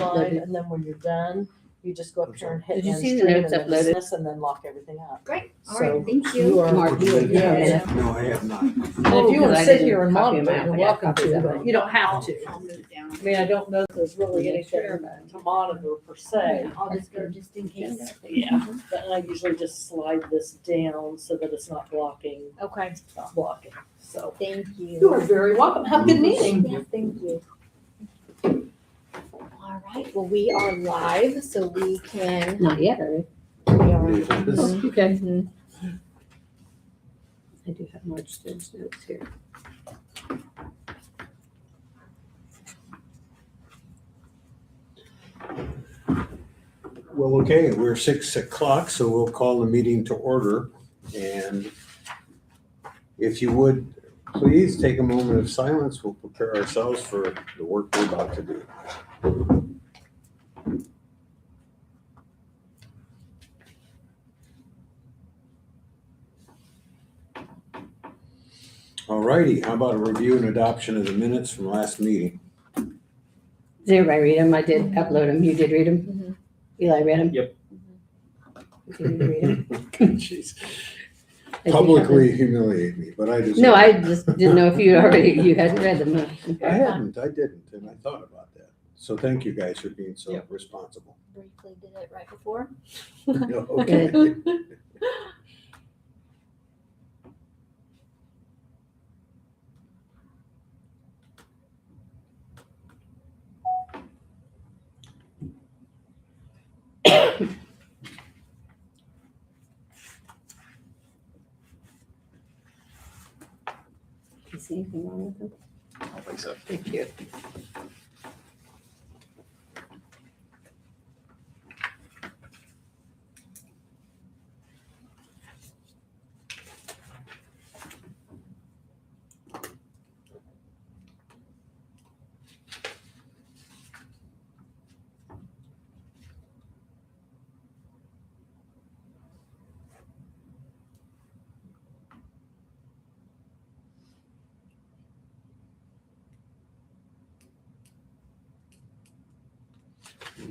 slide, and then when you're done, you just go up here and hit Did you end see the stream notes and then uploaded? dismiss and then lock everything up. Great. All So right. Thank you you. are, Mark, you would yeah, have a minute. No, I have not. And if you Because want I to sit didn't here and copy monitor, them out. you're I got welcome copies to, of but them. you don't have to. I'll move down. I mean, I don't know if there's really Yeah, anything sure, but- to monitor per se. I'll just go just in case. Yeah, but I usually just slide this down so that it's not blocking, Okay. so. Thank You you. are very welcome. Have a good meeting. Yeah, thank you. All right. Well, we are live, so we can. Not yet, are We are. we? Okay. I do have March 3rd notes here. Well, okay, we're 6 o'clock, so we'll call the meeting to order. And if you would, please take a moment of silence. We'll prepare ourselves for the work we're about to do. All righty, how about a review and adoption of the minutes from last meeting? Did everybody read them? I did upload them. You did read them? Mhm. Eli read them? Yep. Did you read them? Jeez. I do have Publicly humiliate me, but I them. just. No, I just didn't know if you hadn't read them. huh? I didn't, and I thought about that. So thank you guys for being so responsible. Briefly did it right before. Okay. Do you see anything wrong with them? I don't think so. Thank you.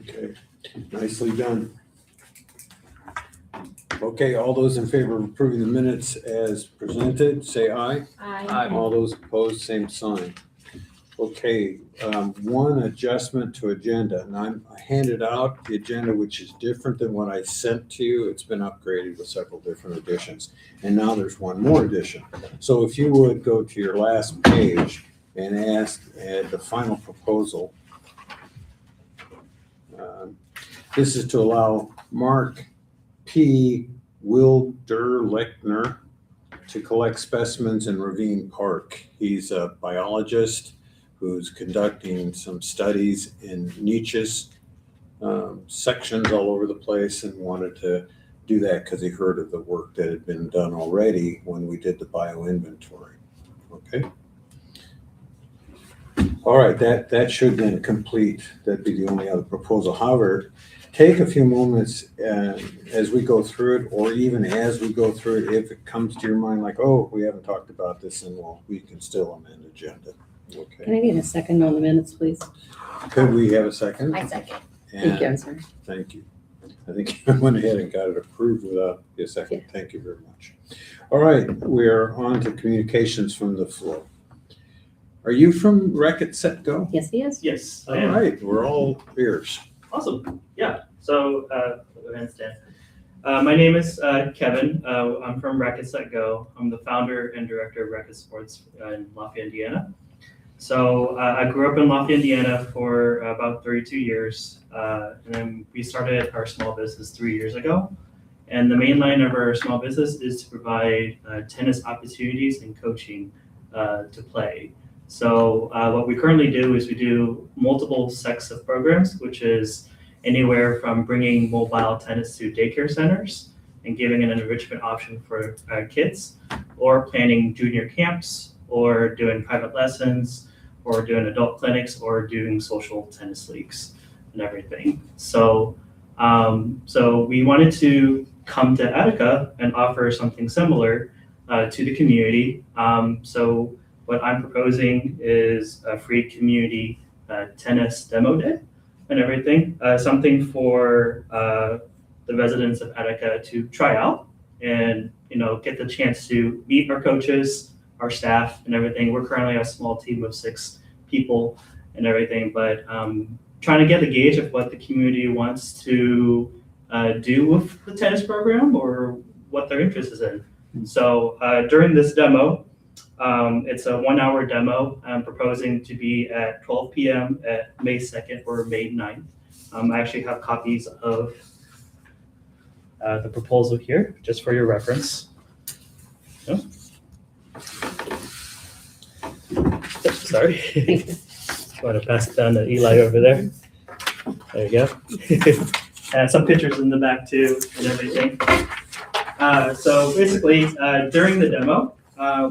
Okay, nicely done. Okay, all those in favor of approving the minutes as presented, say aye. Aye. All those opposed, same sign. Okay, one adjustment to agenda, and I handed out the agenda, which is different than what I sent to you. It's been upgraded with several different additions, and now there's one more addition. So if you would go to your last page and ask the final proposal. This is to allow Mark P. Wilderlechner to collect specimens in Ravine Park. He's a biologist who's conducting some studies in niches, sections all over the place, and wanted to do that because he heard of the work that had been done already when we did the bioinventory. Okay. All right, that should then complete, that'd be the only other proposal. However, take a few moments as we go through it, or even as we go through it, if it comes to your mind like, oh, we haven't talked about this, and well, we can still amend agenda. Can Okay. I get a second on the minutes, please? Could we have a second? My second. Thank you, And I'm sorry. thank you. I think I went ahead and got it approved without a second. Thank you very much. All right, we're on to communications from the floor. Are you from Wreck It Set Go? Yes, he is. Yes, I All am. right, we're all ears. Awesome. Yeah. So, go ahead and stand. My name is Kevin. I'm from Wreck It Set Go. I'm the founder and director of Wreck It Sports in Lafayette, Indiana. So, I grew up in Lafayette, Indiana for about 32 years. And then we started our small business 3 years ago. And the main line of our small business is to provide tennis opportunities and coaching to play. So what we currently do is we do multiple sets of programs, which is anywhere from bringing mobile tennis to daycare centers and giving an enrichment option for kids, or planning junior camps, or doing private lessons, or doing adult clinics, or doing social tennis leagues and everything. So, so we wanted to come to Attica and offer something similar to the community. So what I'm proposing is a free community tennis demo day. and everything. Something for the residents of Attica to try out and get the chance to meet our coaches, our staff, and everything. We're currently a small team of 6 people and everything, but trying to get a gauge of what the community wants to do with the tennis program or what their interest is in. So during this demo, it's a 1-hour demo. I'm proposing to be at 12 p.m. at May 2nd or May 9th. I actually have copies of the proposal here, just for your reference. Oh. Oops, sorry. Want to pass it down to Eli over there. There you go. And some pictures in the back too and everything. So basically, during the demo,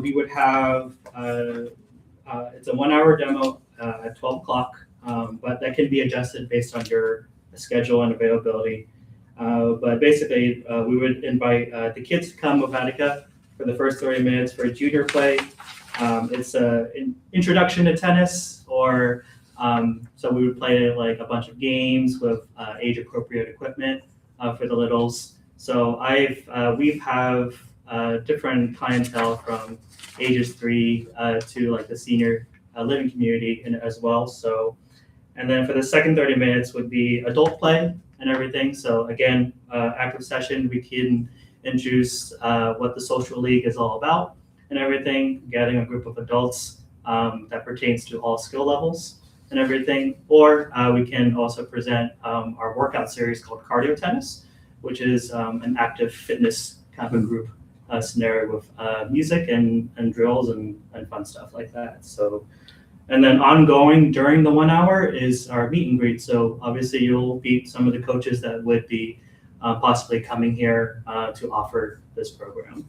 we would have, it's a 1-hour demo at 12 o'clock, but that can be adjusted based on your schedule and availability. But basically, we would invite the kids to come with Attica for the first 30 minutes for a junior play. It's an introduction to tennis, or so we would play like a bunch of games with age-appropriate equipment for the littles. So we have different clientele from ages 3 to like the senior living community as well. So, and then for the second 30 minutes would be adult play and everything. So again, active session, we can introduce what the social league is all about and everything, gathering a group of adults that pertains to all skill levels and everything. Or we can also present our workout series called Cardio Tennis, which is an active fitness kind of a group scenario with music and drills and fun stuff like that. So, and then ongoing during the 1 hour is our meet and greet. So obviously you'll meet some of the coaches that would be possibly coming here to offer this program.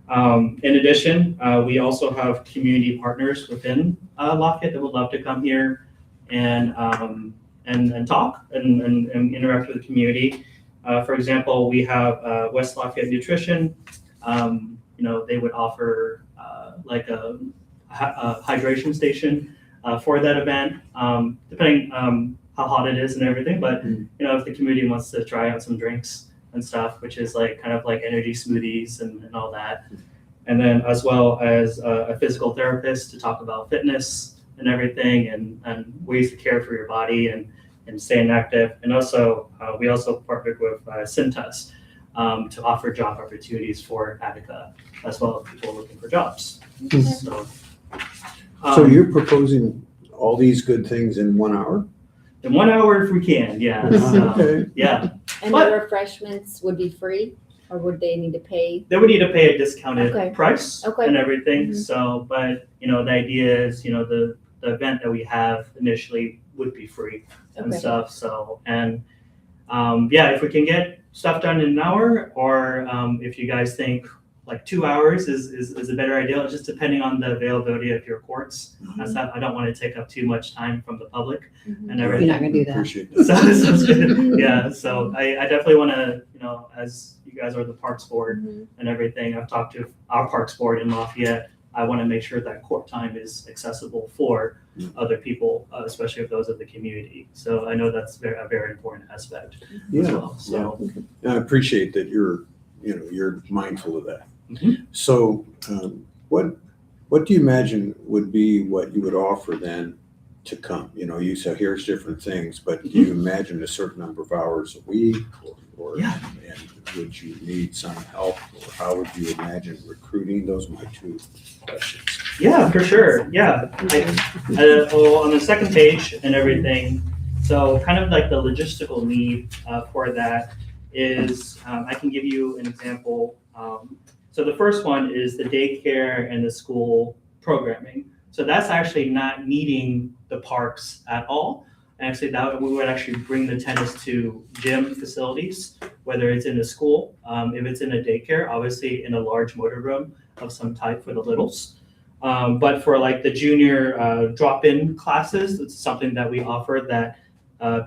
In addition, we also have community partners within Lafayette that would love to come here and talk and interact with the community. For example, we have West Lafayette Nutrition. They would offer like a hydration station for that event, depending how hot it is and everything. But if the community wants to try out some drinks and stuff, which is like kind of like energy smoothies and all that, and then as well as a physical therapist to talk about fitness and everything and ways to care for your body and staying active. And also, we also partnered with Cintas to offer job opportunities for Attica, as well as people looking for jobs. So you're proposing all these good things in 1 hour? In 1 hour if we can, yeah. Okay. Yeah. And But- the refreshments would be free, or would they need to pay? They would need to pay a discounted Okay. price Okay. and everything. Mhm. So, but the idea is, the event that we have initially would be free and Okay. stuff. So, and if we can get stuff done in an hour, or if you guys think like 2 hours is a better idea, it's just depending on the availability of your courts. That's not, I don't want to take up too much time from the public Mhm. and You're everything. not gonna do that. Appreciate that. So, yeah, so I definitely want to, as you guys are the Parks Board Mhm. and everything, I've talked to our Parks Board in Lafayette. I want to make sure that court time is accessible for other people, especially if those of the community. So I know that's a very important aspect as Yeah, well. So, and I appreciate that you're mindful of that. Mhm. So what do you imagine would be what you would offer then to come? You said here's different things, but do you imagine a certain number of hours a week or Yeah. and would you need some help, or how would you imagine recruiting? Those are my 2 questions. yeah, for sure. Yeah. On the second page and everything, so kind of like the logistical need for that is, I can give you an example. So the first one is the daycare and the school programming. So that's actually not needing the parks at all. Actually, that we would actually bring the tennis to gym facilities, whether it's in a school, if it's in a daycare, obviously in a large motor room of some type for the littles. But for like the junior drop-in classes, it's something that we offer that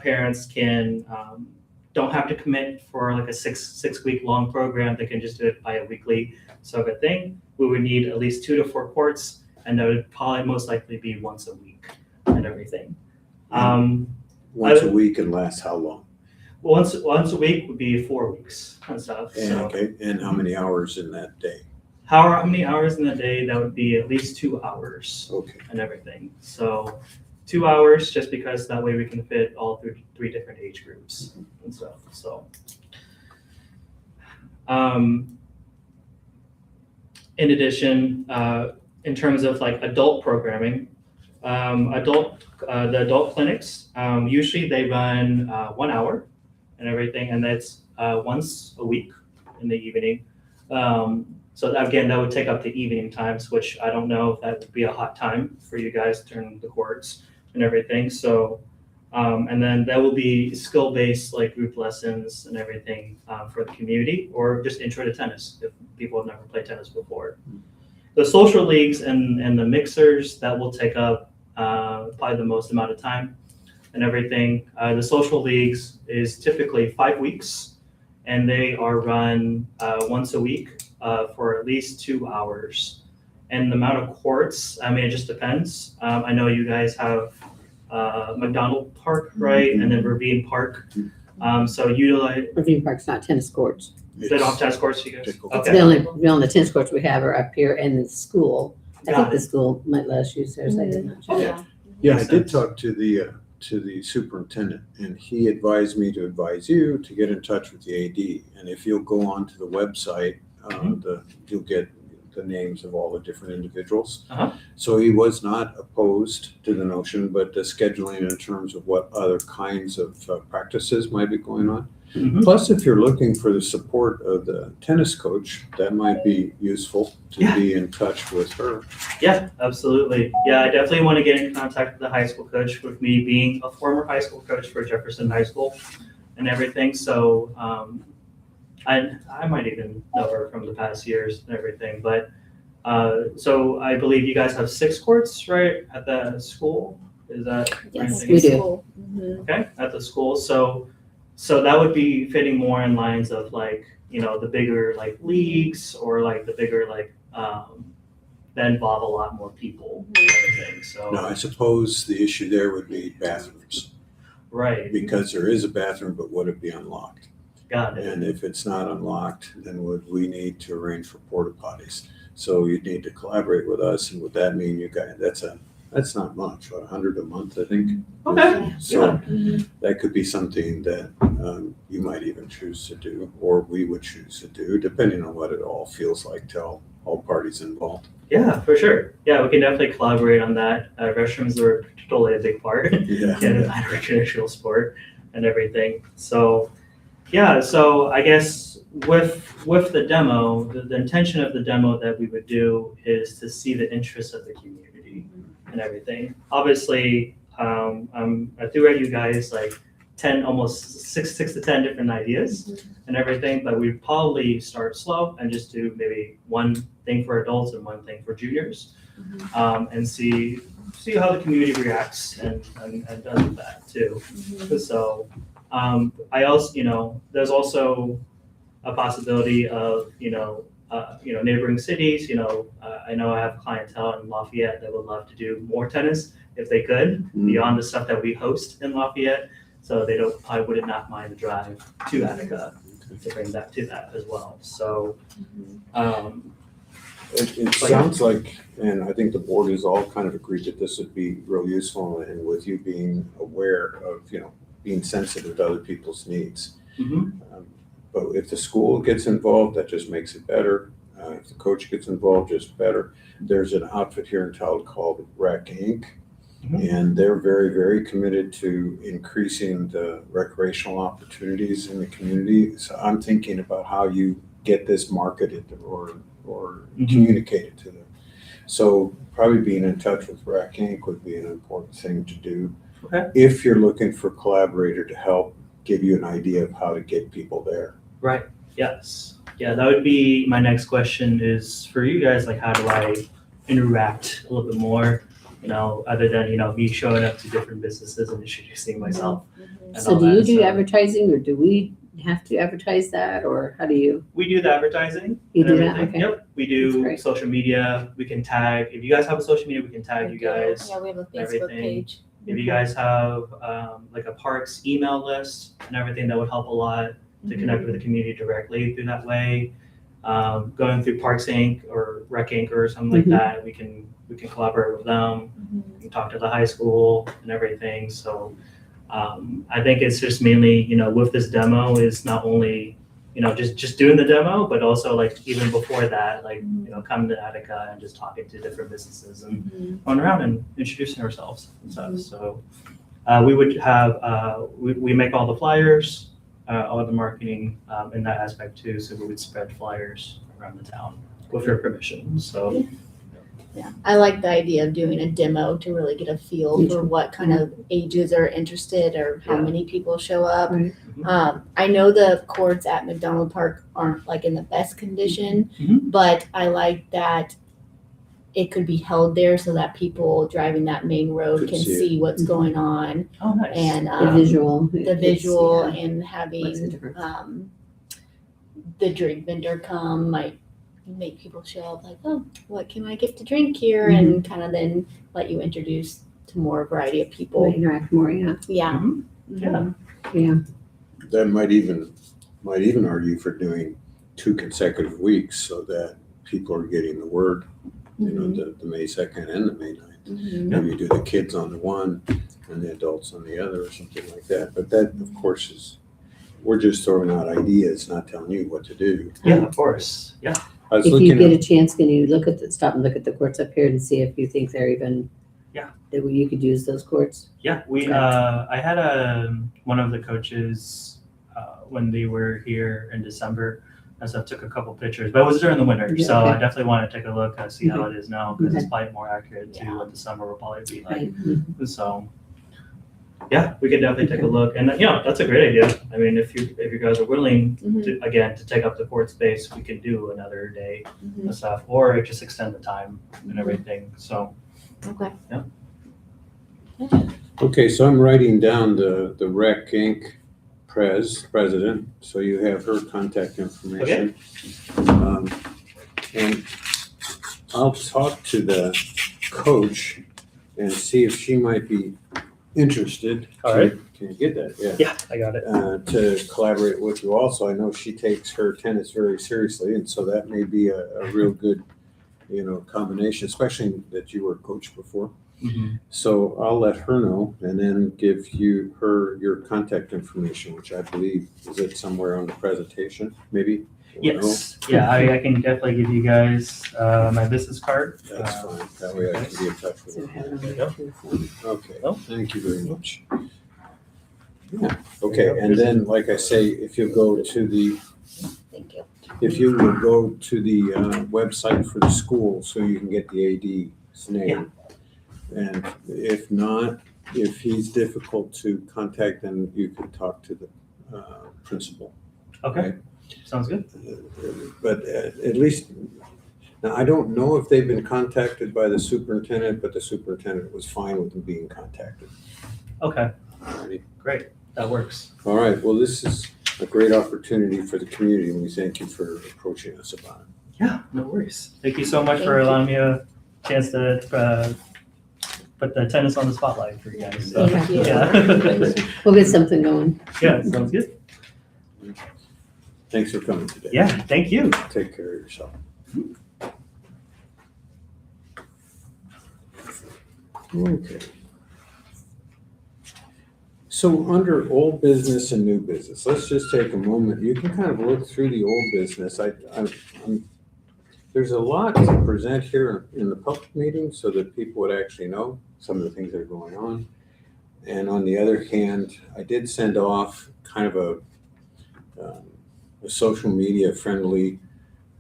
parents can don't have to commit for like a six week long program. They can just do it bi-weekly sort of a thing. We would need at least 2 to 4 courts, and that would probably most likely be once a week and everything. once a week and lasts how long? Once a week would be 4 weeks and stuff. And, So okay, and how many hours in that day? how many hours in the day? That would be at least 2 hours Okay. and everything. So 2 hours, just because that way we can fit all through 3 different age groups and stuff. So, in addition, in terms of like adult programming, the adult clinics, usually they run 1 hour and everything, and that's once a week in the evening. So again, that would take up the evening times, which I don't know if that would be a hot time for you guys during the courts and everything. So, and then that will be skill-based, like group lessons and everything for the community, or just intro to tennis if people have never played tennis before. The social leagues and the mixers, that will take up probably the most amount of time and everything. The social leagues is typically 5 weeks, and they are run once a week for at least 2 hours. And the amount of courts, I mean, it just depends. I know you guys have McDonald Park, right? And then Ravine Park. So utilize, Ravine Park's not tennis courts. they don't have tennis courts, you guys? Pickle. The Okay. only tennis courts we have are up here in the school. I Got think it. the school might let us use theirs. I did not. check. Yeah. Yeah, I Makes did sense. talk to the superintendent, and he advised me to advise you to get in touch with the AD. And if you'll go onto the website, you'll get the names of all the different individuals. Uh-huh. So he was not opposed to the notion, but the scheduling in terms of what other kinds of practices might be going on. Mhm. Plus, if you're looking for the support of the tennis coach, that might be useful to Yeah. be in touch with her. Yeah, absolutely. Yeah, I definitely want to get in contact with the high school coach, with me being a former high school coach for Jefferson High School and everything. So I might even know her from the past years and everything. But so I believe you guys have 6 courts, right, at the school? Is that Yes, right? we do. Cool. Mhm. Okay, at the school. So that would be fitting more in lines of like, you know, the bigger like leagues, or like the bigger like that involve a lot more people and everything. So Now, I suppose the issue there would be bathrooms, right, because there is a bathroom, but would it be unlocked? got it. And if it's not unlocked, then would we need to arrange for porta potties? So you'd need to collaborate with us, and would that mean you guys, that's not much, what, 100 a month, I think? Okay. So Mhm. that could be something that you might even choose to do, or we would choose to do, depending on what it all feels like to all parties involved. Yeah, for sure. Yeah, we can definitely collaborate on that. Restrooms are totally a big part Yeah. in a recreational sport and everything. So yeah, so I guess with the demo, the intention of the demo that we would do is to see the interest of the community and everything. Obviously, I threw at you guys like 10, almost six to 10 different ideas and everything, but we'd probably start slow and just do maybe one thing for adults and one thing for juniors, and see how the community reacts and does with that too. So I also, there's also a possibility of, neighboring cities, I know I have clientele in Lafayette that would love to do more tennis if they could, beyond the stuff that we host in Lafayette. So they probably would not mind the drive to Attica to bring that to that as well. So, It sounds like, and I think the board has all kind of agreed that this would be real useful, and with you being aware of, being sensitive to other people's needs. mhm. But if the school gets involved, that just makes it better. If the coach gets involved, just better. There's an outfit here in town called Rec Inc. Mhm. And they're very, very committed to increasing the recreational opportunities in the community. So I'm thinking about how you get this marketed or communicated to them. So probably being in touch with Rec Inc. would be an important thing to do. Okay. If you're looking for a collaborator to help give you an idea of how to get people there. Right. Yes. Yeah, that would be my next question is for you guys, like how do I interact a little bit more, other than, me showing up to different businesses and introducing myself. and So all do you that. do So advertising, or do we have to advertise that, or how do you? we do the advertising. You and do that? everything. Okay. Yep. We That's do great. social media. We can tag. If you guys have a social media, we can tag you guys. Yeah, we have a Facebook everything. page. If you guys have like a parks email list and everything, that would help a lot to connect with the community directly through that way. Going through Parks Inc. or Rec Inc. or something like that, we can collaborate with them. We can talk to the high school and everything. So I think it's just mainly, with this demo is not only, just doing the demo, but also like even before that, like, coming to Attica and just talking to different businesses and going around and introducing ourselves and stuff. So we would have, we make all the flyers, all the marketing in that aspect too. So we would spread flyers around the town with your permission. So Yeah, I like the idea of doing a demo to really get a feel for what kind of ages are interested or how many people show up. Right. I know the courts at McDonald Park aren't like in the best condition, but I like that it could be held there so that people driving that main road Could can see it. see what's going on oh, nice. and The visual. the visual Yeah. and Makes a having difference. the drink vendor come might make people show up like, oh, what can I get to drink here? And kind of then let you introduce to more variety of people. We'll interact more, yeah. Yeah. Yeah. Yeah. That might even argue for doing 2 consecutive weeks so that people are getting the word, the May 2nd and the May 9th. Maybe do the kids on the one and the adults on the other or something like that. But that, of course, we're just throwing out ideas, not telling you what to do. Yeah, of course. Yeah. I was If you looking get a at, chance, can you stop and look at the courts up here and see if you think they're even, Yeah. that you could use those courts? Yeah, Okay. I had one of the coaches when they were here in December, and so I took a couple pictures, but it was during the winter, Yeah, so okay. I definitely want to take a look and see how it is now, because it's probably more accurate to Yeah. what the summer will probably be like. Right. So, yeah, we could definitely take a look, and that's a great idea. I mean, if you guys are willing to, again, to take up the court space, we could do another day and stuff, or just extend the time and everything. So, Okay. okay, so I'm writing down the Rec Inc. president, so you have her contact information. And I'll talk to the coach and see if she might be interested. All right. Can you get that? Yeah. yeah, I got it. To collaborate with you also. I know she takes her tennis very seriously, and so that may be a real good, combination, especially that you were a coach before. So I'll let her know and then give her your contact information, which I believe is it somewhere on the presentation, maybe? Yes, yeah, I can definitely give you guys my business card. That's fine. That way I can be in touch with So her. have it on There you there go. too, so. Okay, Oh. thank you very much. Yeah, okay, and then, like I say, if you go to the, Thank you. if you would go to the website for the school so you can get the AD's name. And if not, if he's difficult to contact, then you can talk to the principal. Okay, sounds good. But at least, now I don't know if they've been contacted by the superintendent, but the superintendent was fine with them being contacted. Okay, Alrighty. great, that works. All right, well, this is a great opportunity for the community, and we thank you for approaching us about it. Yeah, no worries. Thank you so much Thank for you. allowing me a chance to put the tennis on the spotlight for you guys. So, Thank you. Yeah, We'll get something going. yeah, sounds good. Thanks for coming today. Yeah, thank you. Take care of yourself. Okay. So under old business and new business, let's just take a moment. You can kind of look through the old business. There's a lot to present here in the public meeting so that people would actually know some of the things that are going on. And on the other hand, I did send off kind of a social media friendly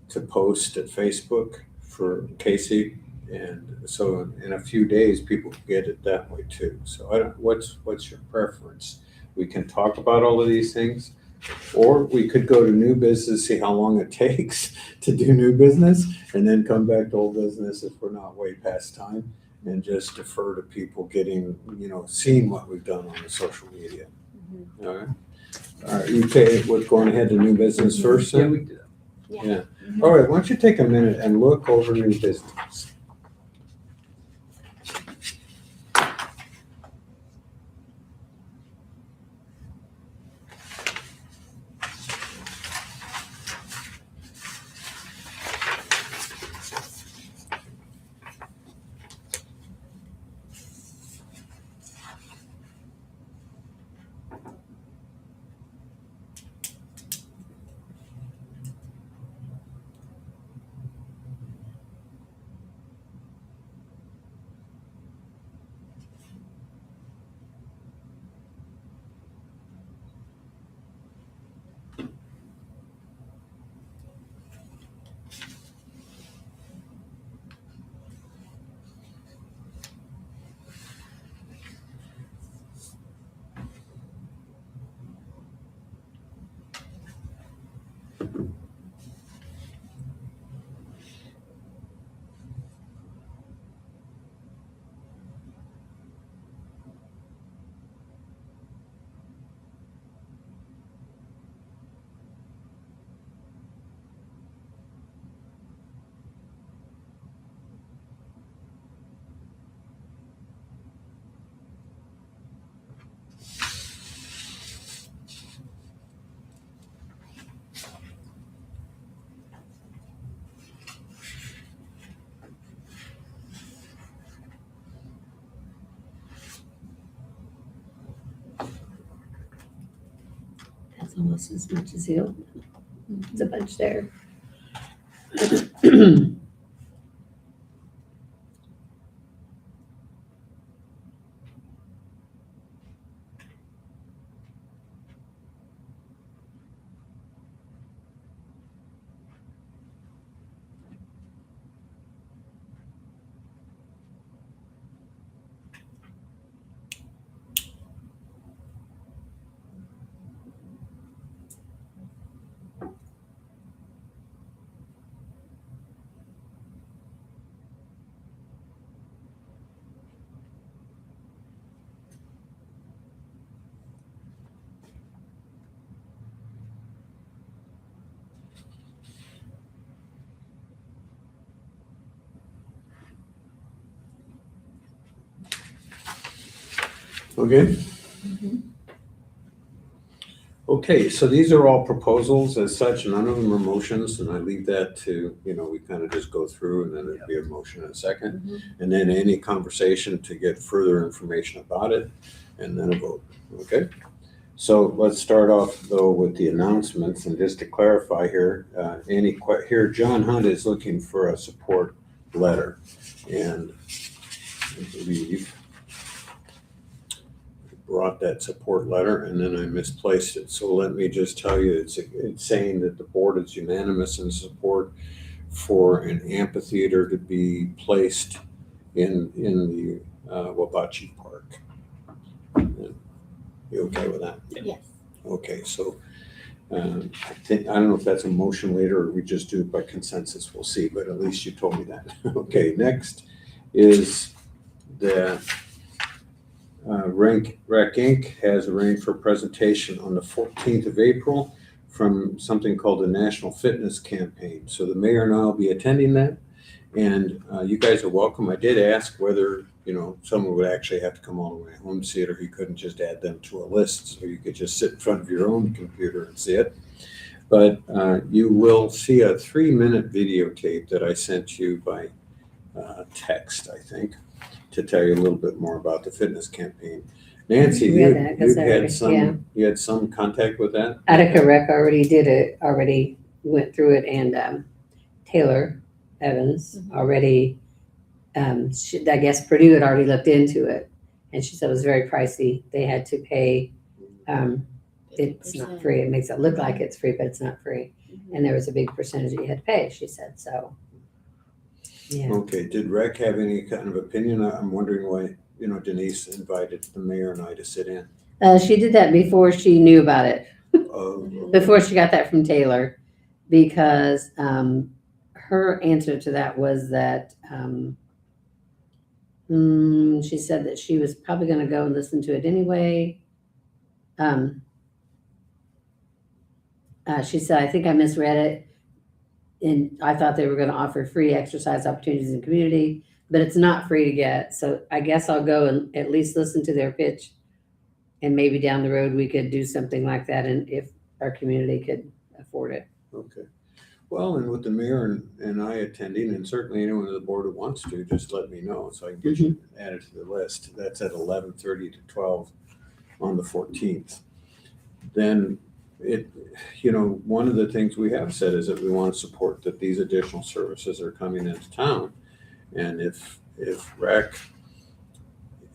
to post at Facebook for Casey. And so in a few days, people can get it that way too. So what's your preference? We can talk about all of these things, or we could go to new business, see how long it takes to do new business, and then come back to old business if we're not way past time, and just defer to people getting, seeing what we've done on the social media. All right. All right, you okay with going ahead to new business first? Yeah, then? we can do that. Yeah. All right, why don't you take a minute and look over new business? That's almost as much as the old one. It's a bunch there. Okay. Okay, so these are all proposals as such, none of them are motions, and I leave that to, we kind of just go through and then it'd be a motion in a second. And then any conversation to get further information about it, and then a vote, okay? So let's start off though with the announcements, and just to clarify here, here, John Hunt is looking for a support letter. And I believe brought that support letter and then I misplaced it. So let me just tell you, it's saying that the board is unanimous in support for an amphitheater to be placed in the Wabachi Park. You okay with that? Yes. Okay, so I don't know if that's a motion later or we just do it by consensus, we'll see, but at least you told me that. Okay, next is that Rec Inc. has arranged for a presentation on the 14th of April from something called the National Fitness Campaign. So the mayor and I will be attending that, and you guys are welcome. I did ask whether someone would actually have to come all the way home to see it, or you couldn't just add them to a list, so you could just sit in front of your own computer and see it. But you will see a 3-minute videotape that I sent you by text, I think, to tell you a little bit more about the fitness campaign. Nancy, you had some contact with that? Attica Rec already did it, already went through it, and Taylor Evans already, I guess Purdue had already looked into it, and she said it was very pricey. They had to pay, it's not free. It makes it look like it's free, but it's not free. And there was a big percentage that you had to pay, she said, so. Yeah. Okay, did Rec have any kind of opinion? I'm wondering why, Denise invited the mayor and I to sit in. She did that before she knew about it, Okay. before she got that from Taylor, because her answer to that was that she said that she was probably going to go and listen to it anyway. She said, I think I misread it. And I thought they were going to offer free exercise opportunities in the community, but it's not free to get. So I guess I'll go and at least listen to their pitch, and maybe down the road we could do something like that, and if our community could afford it. Okay. Well, and with the mayor and I attending, and certainly anyone on the board who wants to, just let me know so I can get you added to the list. That's at 11:30 to 12 on the 14th. Then one of the things we have said is that we want to support that these additional services are coming into town. And if Rec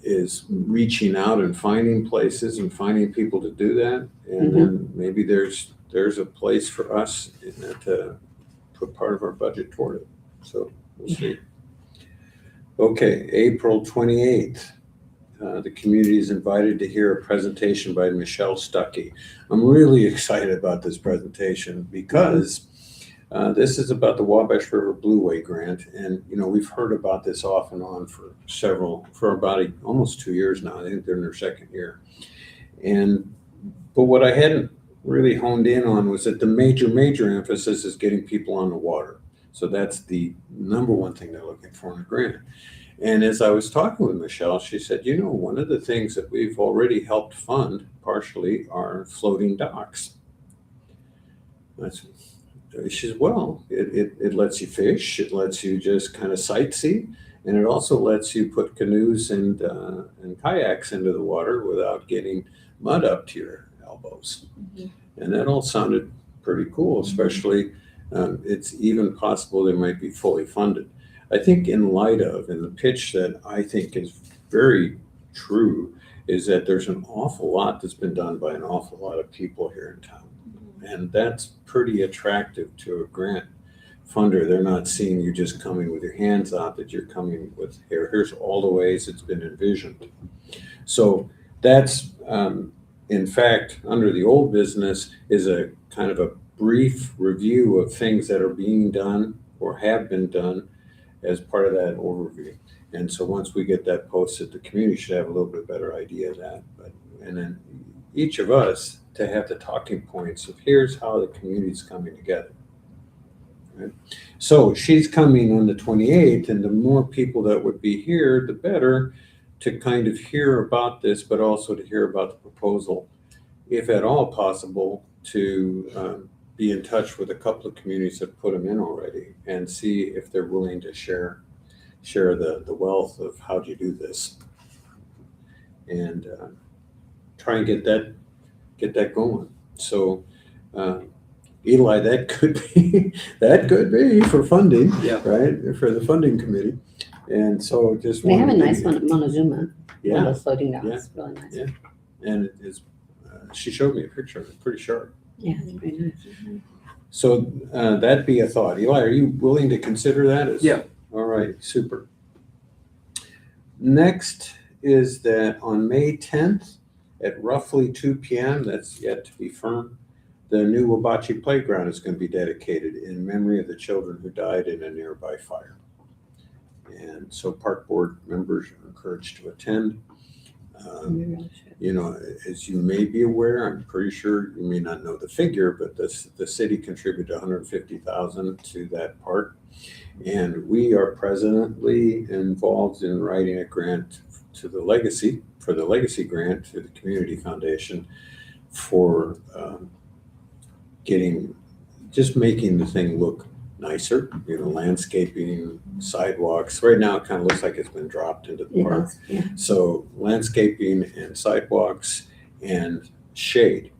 is reaching out and finding places and finding people to do that, and then maybe there's a place for us to put part of our budget toward it. So we'll see. Okay, April 28th. The community is invited to hear a presentation by Michelle Stuckey. I'm really excited about this presentation because this is about the Wabash River Blueway Grant. And, we've heard about this off and on for about almost 2 years now. I think they're in their second year. But what I hadn't really honed in on was that the major emphasis is getting people on the water. So that's the number one thing they're looking for in a grant. And as I was talking with Michelle, she said, one of the things that we've already helped fund partially are floating docks. She said, well, it lets you fish, it lets you just kind of sightsee, and it also lets you put canoes and kayaks into the water without getting mud up to your elbows. Mhm. And that all sounded pretty cool, especially it's even possible they might be fully funded. I think in light of, and the pitch that I think is very true, is that there's an awful lot that's been done by an awful lot of people here in town. And that's pretty attractive to a grant funder. They're not seeing you just coming with your hands out, that you're coming with, here's all the ways it's been envisioned. So that's, in fact, under the old business is a kind of a brief review of things that are being done or have been done as part of that overview. And so once we get that posted, the community should have a little bit better idea of that. And then each of us to have the talking points of here's how the community is coming together. Right? So she's coming on the 28th, and the more people that would be here, the better, to kind of hear about this, but also to hear about the proposal, if at all possible, to be in touch with a couple of communities that put them in already and see if they're willing to share the wealth of how do you do this, and try and get that going. So Eli, that could be for funding, right? For the funding committee. And so just They have a wanted to- nice one at Montezuma. One Yeah, of those floating docks, really nice. Yeah. and it is. She showed me a picture of it. Pretty sharp. Yeah, it's pretty nice. So that'd be a thought. Eli, are you willing to consider that? Yeah. All right, super. Next is that on May 10th at roughly 2 p.m., that's yet to be firm, the new Wabachi Playground is going to be dedicated in memory of the children who died in a nearby fire. And so park board members are encouraged to attend. We really should. You know, as you may be aware, I'm pretty sure you may not know the figure, but the city contributed $150,000 to that park. And we are presently involved in writing a grant to the legacy grant to the Community Foundation for making the thing look nicer, you know, landscaping, sidewalks. Right now, it kind of looks like it's been dropped into the It park. does, yeah. So landscaping and sidewalks and shade.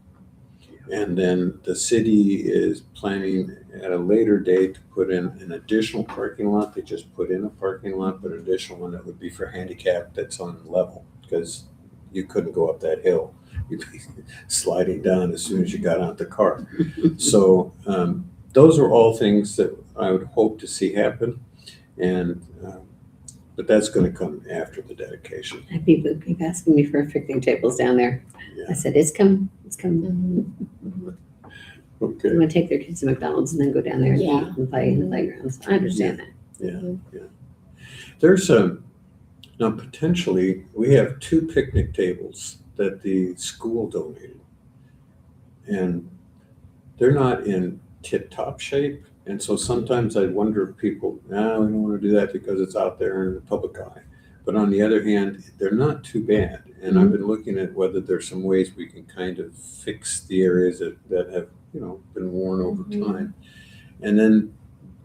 And then the city is planning at a later date to put in an additional parking lot. They just put in a parking lot, but an additional one that would be for handicap that's on level, because you couldn't go up that hill. You'd be sliding down as soon as you got out the car. So those are all things that I would hope to see happen. And but that's going to come after the dedication. And people keep asking me for picnic tables down there. Yeah. I said, it's coming, it's coming. Okay. They want to take their kids to McDonald's and then go down there and Yeah. eat and play in the playgrounds. I understand that. Yeah. There's now potentially we have 2 picnic tables that the school donated, and they're not in tip-top shape. And so sometimes I wonder if people, we don't want to do that because it's out there in the public eye. But on the other hand, they're not too bad. And I've been looking at whether there's some ways we can kind of fix the areas that have, you know, been worn over time. And then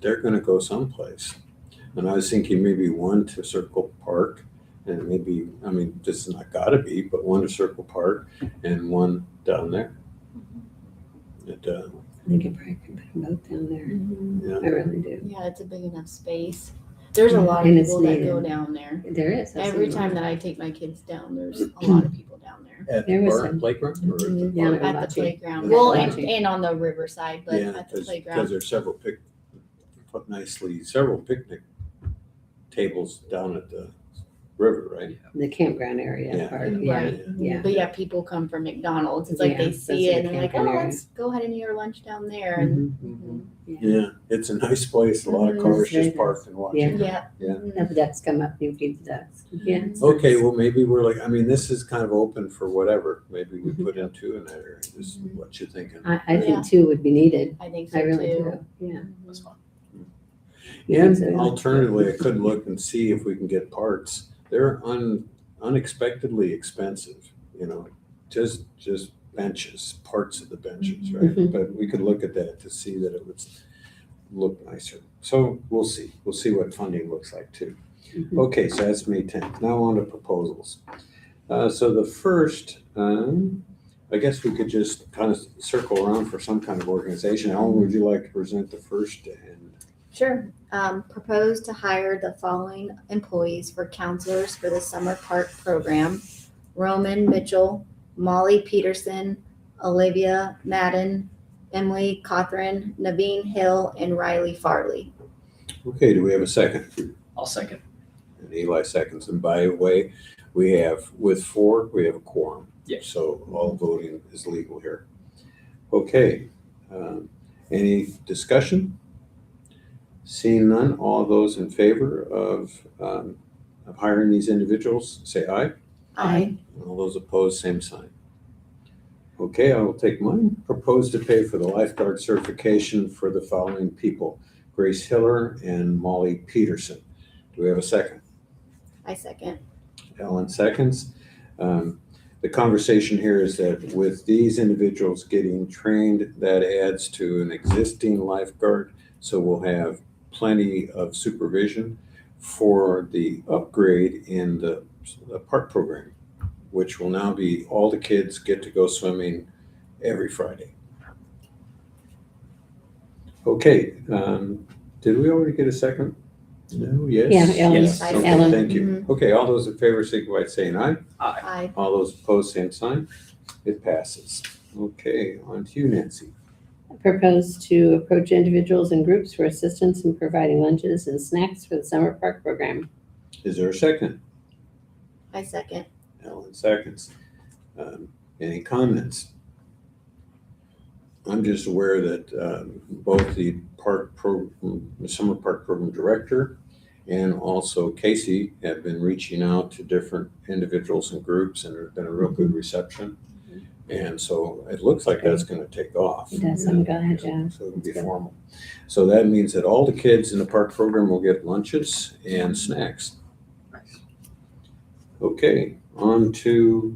they're going to go someplace. And I was thinking maybe one to Circle Park, and maybe, I mean, this is not got to be, but one to Circle Park and one down there. I think it probably could put them both down there. Mhm. I really do. Yeah, it's a big enough space. There's a Yeah, lot of and it's people that go needed. down there. There is. I've Every seen time them. that I take my kids down, there's a lot of people down there. At the There was park some- playground or at the Mhm. Yeah, park? like- At the Wabachi. playground. Yeah, Well, Wabachi. and on the riverside, but Yeah, at the because playground. there's several picnic tables down at the river, right? The campground area Yeah. part, yeah. Right. yeah. But yeah, people come from McDonald's. It's like Yeah, they those see are it the and they're like, camping oh, areas. let's go ahead and eat our lunch down there. And Mhm. Yeah, it's a nice place. A lot of Mhm. cars It's very just parked and watched. Yeah. it. yeah. Yeah. Now the ducks come up, you feed the ducks. Yeah. it's Okay, nice. well, maybe we're like, I mean, this is kind of open for whatever. Maybe we Mhm. put in 2 in that area. This is what you thinking. I Yeah. think 2 would be needed. I think so I really too. do. Yeah. That's fine. Yeah, so- And alternatively, I could look and see if we can get parts. They're unexpectedly expensive, you know, just benches, parts of the benches, right? Mhm. But we could look at that to see that it would look nicer. So we'll see. We'll see what funding looks like too. Mhm. Okay, so that's May 10th. Now on to proposals. So the first I guess we could just kind of circle around for some kind of organization. Alan, would you like to present the first? And Sure. Propose to hire the following employees for counselors for the summer park program: Roman Mitchell, Molly Peterson, Olivia Madden, Emily Cothran, Naveen Hill, and Riley Farley. okay, do we have a second? I'll second. And Eli seconds. And by the way, we have, with 4, we have a quorum. Yes. So all voting is legal here. Okay, any discussion? Seeing none, all those in favor of hiring these individuals, say aye. Aye. All those opposed, same sign. Okay, I will take mine. Propose to pay for the lifeguard certification for the following people: Grace Hiller and Molly Peterson. Do we have a second? I second. Ellen seconds. The conversation here is that with these individuals getting trained, that adds to an existing lifeguard. So we'll have plenty of supervision for the upgrade in the park program, which will now be all the kids get to go swimming every Friday. Okay, did we already get a second? No, yes? Yeah, Ellen. Yes. I Okay, Ellen. thank you. Okay, all those in favor signify by saying aye. Aye. Aye. All those opposed, same sign. It passes. Okay, on to you, Nancy. Propose to approach individuals and groups for assistance in providing lunches and snacks for the summer park program. Is there a second? I second. Ellen seconds. Any comments? I'm just aware that both the summer park program director and also Casey have been reaching out to different individuals and groups, and there's been a real good reception. And so it looks like that's going to take off. It does, I'm glad, yeah. So it'll be That's good. formal. So that means that all the kids in the park program will get lunches and snacks. Nice. Okay, on to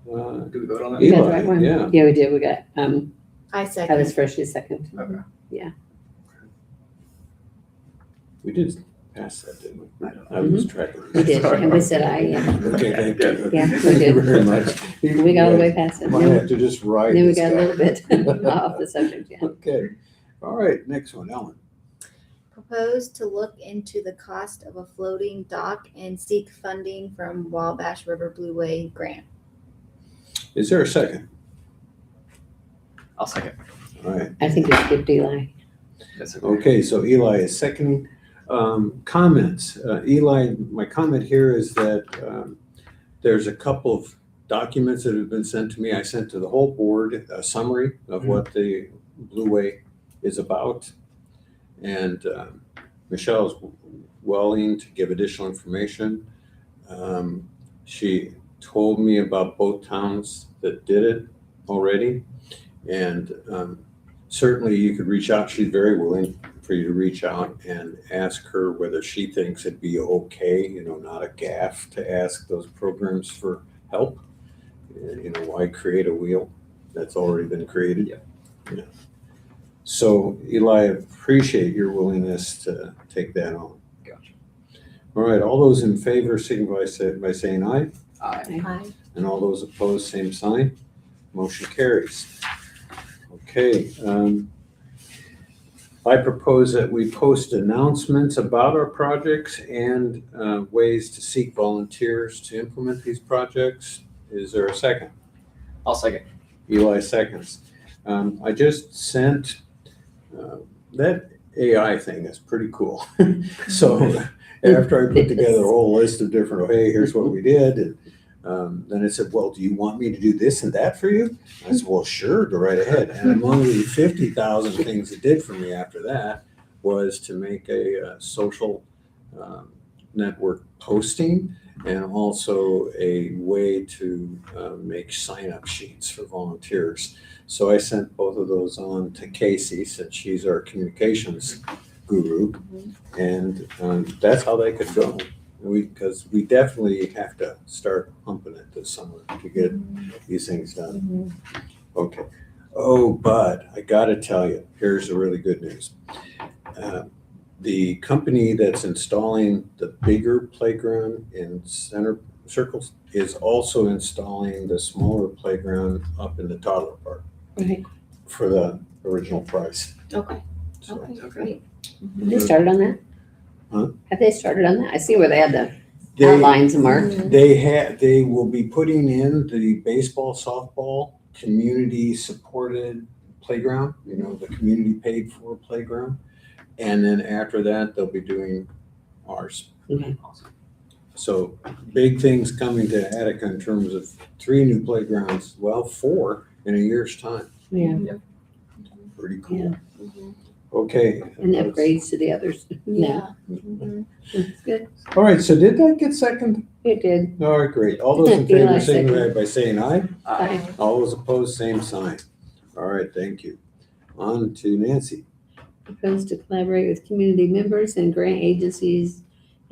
Do we vote on that? You got the Eli, right one? yeah. Yeah, we did, we got, I I was second. first, you second. Okay. We did pass that, didn't we? I don't I was tracking. We did, and we said aye, yeah. Okay, thank you. Yeah, we Thank you did. very much. We got all the way past it. Might Then have to just ride then we this got a guy. little bit off the subject, yeah. Okay, all right, next one, Ellen. Propose to look into the cost of a floating dock and seek funding from Wabash River Blueway grant. Is there a second? I'll second. All right, I think we skipped Eli. That's okay. okay, so Eli is seconding. Comments. Eli, my comment here is that there's a couple of documents that have been sent to me. I sent to the whole board a summary of what the Blueway is about. And Michelle is willing to give additional information. She told me about both towns that did it already. And certainly you could reach out. She's very willing for you to reach out and ask her whether she thinks it'd be okay, not a gaffe to ask those programs for help. Why create a wheel that's already been created? Yeah. So Eli, I appreciate your willingness to take that on. Gotcha. All right, all those in favor signify by saying aye, Aye. Aye. and all those opposed, same sign. Motion carries. Okay, I propose that we post announcements about our projects and ways to seek volunteers to implement these projects. Is there a second? I'll second. Eli seconds. I just sent, that AI thing is pretty cool. So after I put together a whole list of different, hey, here's what we did, and then it said, well, do you want me to do this and that for you? I said, well, sure, go right ahead. And among the 50,000 things it did for me after that was to make a social network posting and also a way to make sign-up sheets for volunteers. So I sent both of those on to Casey, since she's our communications guru, and that's how they could go. Because we definitely have to start pumping it this summer to get these things done. Okay. Oh, but I gotta tell you, here's the really good news. The company that's installing the bigger playground in Circles is also installing the smaller playground up in the toddler park Right. for the original price. Okay, So, okay, Okay. great. Have they started on that? Huh? Have they started on that? I see where they had the They, outlines marked. Mhm. they will be putting in the baseball, softball, community supported playground, the community paid for playground. And then after that, they'll be doing ours. Okay. Awesome. So big things coming to Attica in terms of 3 new playgrounds, well, 4 in a year's time. Yeah, Pretty cool. Yeah. Mhm. Okay. and the upgrades to the others. Yeah. Mhm. It's good. All right, so did that get second? It did. All right, great. All those in favor Eli signify second. by saying aye. Aye. All those opposed, same sign. All right, thank you. On to Nancy. Propose to collaborate with community members and grant agencies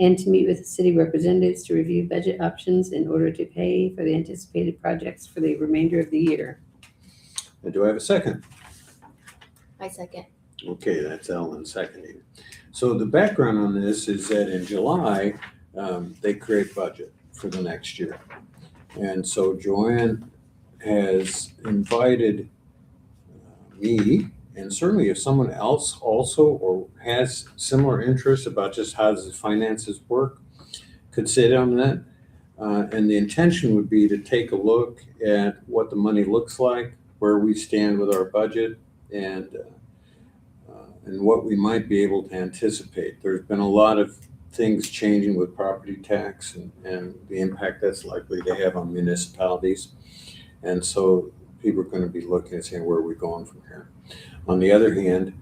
and to meet with the city representatives to review budget options in order to pay for the anticipated projects for the remainder of the year. And do I have a second? I second. Okay, that's Ellen seconding. So the background on this is that in July, they create budget for the next year. And so Joanne has invited me, and certainly if someone else also or has similar interests about just how does the finances work, could sit on that. And the intention would be to take a look at what the money looks like, where we stand with our budget, and what we might be able to anticipate. There's been a lot of things changing with property tax and the impact that's likely to have on municipalities. And so people are going to be looking and saying, where are we going from here? On the other hand,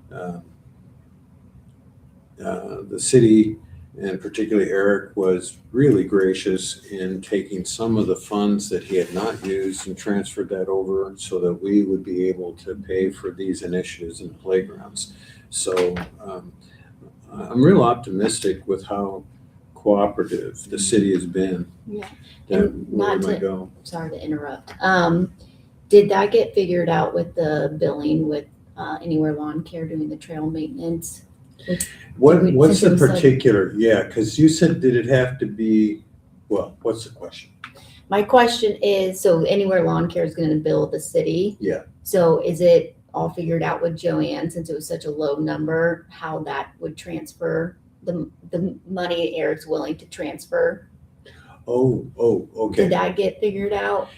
the city, and particularly Eric, was really gracious in taking some of the funds that he had not used and transferred that over so that we would be able to pay for these initiatives in playgrounds. So I'm real optimistic with how cooperative the city has been. Yeah. That And where not we to- go. Sorry to interrupt. Did that get figured out with the billing with Anywhere Lawn Care doing the trail maintenance? What's since it the was so- particular? Yeah, because you said, did it have to be? Well, what's the question? My question is, so Anywhere Lawn Care is gonna bill the city? Yeah. So is it all figured out with Joanne, since it was such a low number, how that would transfer the money Eric's willing to transfer? Oh, okay. Did that get figured out?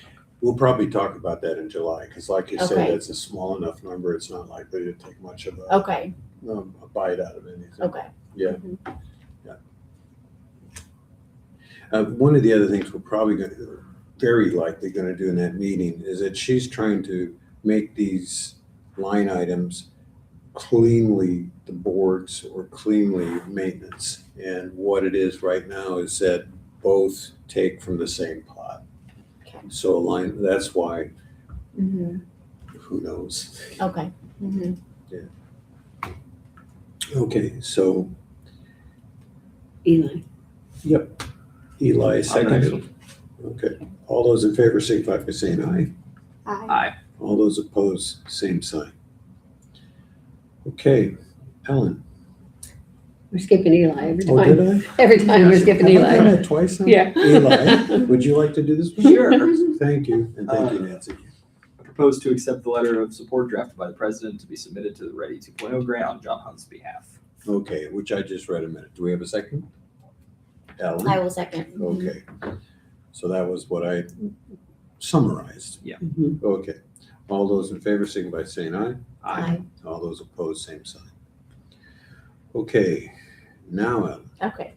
We'll probably talk about that in July, because like you said, Okay. it's a small enough number, it's not likely to take much of Okay, a bite out of anything. okay. Yeah. Mhm. One of the other things we're probably very likely gonna do in that meeting is that she's trying to make these line items cleanly the boards or cleanly maintenance. And what it is right now is that both take from the same pot. Okay. So that's why, Mhm. who knows? Okay. Mhm. Okay, so Eli. Eli I'm seconded. next. Okay, all those in favor signify by saying aye. Aye. All those opposed, same sign. Okay, Ellen. We're skipping Eli every Oh, time. did I? Every time we're skipping Have I done Eli. that twice now? Yeah. Eli, would you like to do this one? Sure. Thank you, and thank you, Nancy. I propose to accept the letter of support drafted by the president to be submitted to the Ready 2.0 grant on John Hunt's behalf. Okay, which I just read a minute. Do we have a second? Ellen? I will second. Okay, so that was what I summarized. Mhm. Okay, all those in favor signify by saying aye. Aye. All those opposed, same sign. Okay, now Ellen. Okay.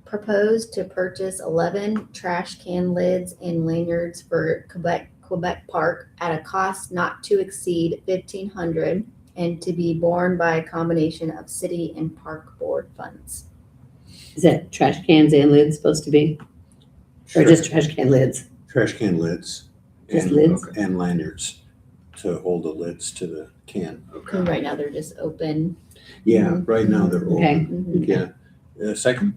Propose to purchase 11 trash can lids and lanyards for Quebec Park at a cost not to exceed $1,500 and to be borne by a combination of city and park board funds. Is that trash cans and lids supposed to be? Or just trash can lids? Trash can lids. Just and- lids? And lanyards to hold the lids to the can. And right now they're just open. Yeah, right now they're Okay. open. Mhm. Yeah. Second?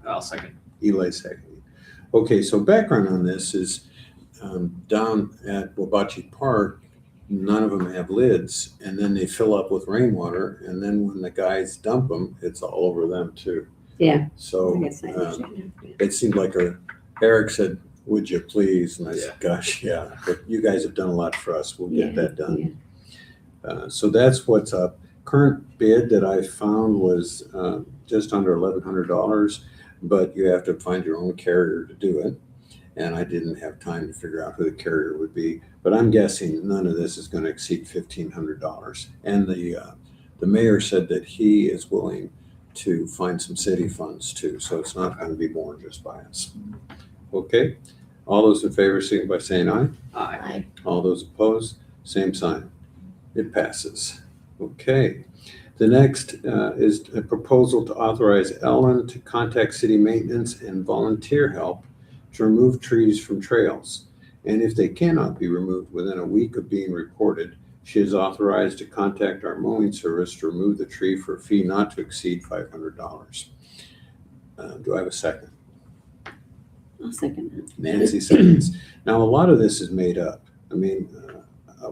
I'll second. Eli second. Okay, so background on this is down at Wabachi Park, none of them have lids, and then they fill up with rainwater, and then when the guys dump them, it's all over them too. Yeah. I So guess I understand. it seemed like Eric said, would you please? And I said, gosh, yeah, but you guys have done a lot for us. We'll get that done. So that's what's up. Current bid that I found was just under $1,100, but you have to find your own carrier to do it. And I didn't have time to figure out who the carrier would be, but I'm guessing none of this is going to exceed $1,500. And the mayor said that he is willing to find some city funds too, so it's not going to be borne just by us. Okay, all those in favor, signify by saying aye. Aye. All those opposed, same sign. It passes. Okay. The next is a proposal to authorize Ellen to contact city maintenance and volunteer help to remove trees from trails. And if they cannot be removed within a week of being reported, she is authorized to contact our mowing service to remove the tree for a fee not to exceed $500. Do I have a second? I'll second that. Nancy seconds. Now, a lot of this is made up. I mean,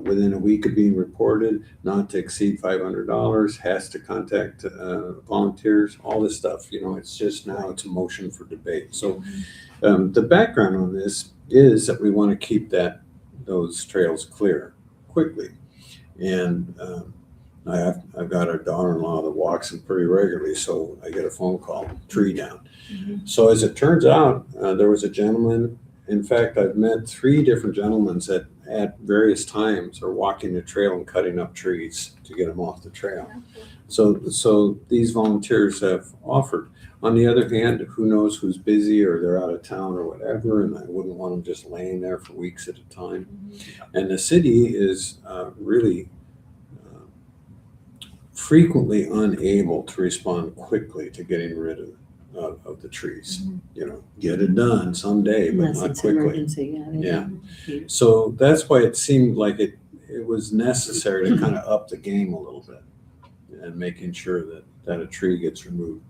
within a week of being reported, not to exceed $500, has to contact volunteers, all this stuff. You know, it's just now it's a motion for debate. So the background on this is that we want to keep those trails clear quickly. And I've got a daughter-in-law that walks them pretty regularly, so I get a phone call, tree down. So as it turns out, there was a gentleman. In fact, I've met 3 different gentlemen that at various times are walking the trail and cutting up trees to get them off the trail. So these volunteers have offered. On the other hand, who knows who's busy or they're out of town or whatever, and I wouldn't want them just laying there for weeks at a time. And the city is really frequently unable to respond quickly to getting rid of the trees. You know, get it done someday, but Unless not it's quickly. emergency. Yeah. So that's why it seemed like it was necessary to kind of up the game a little bit and making sure that a tree gets removed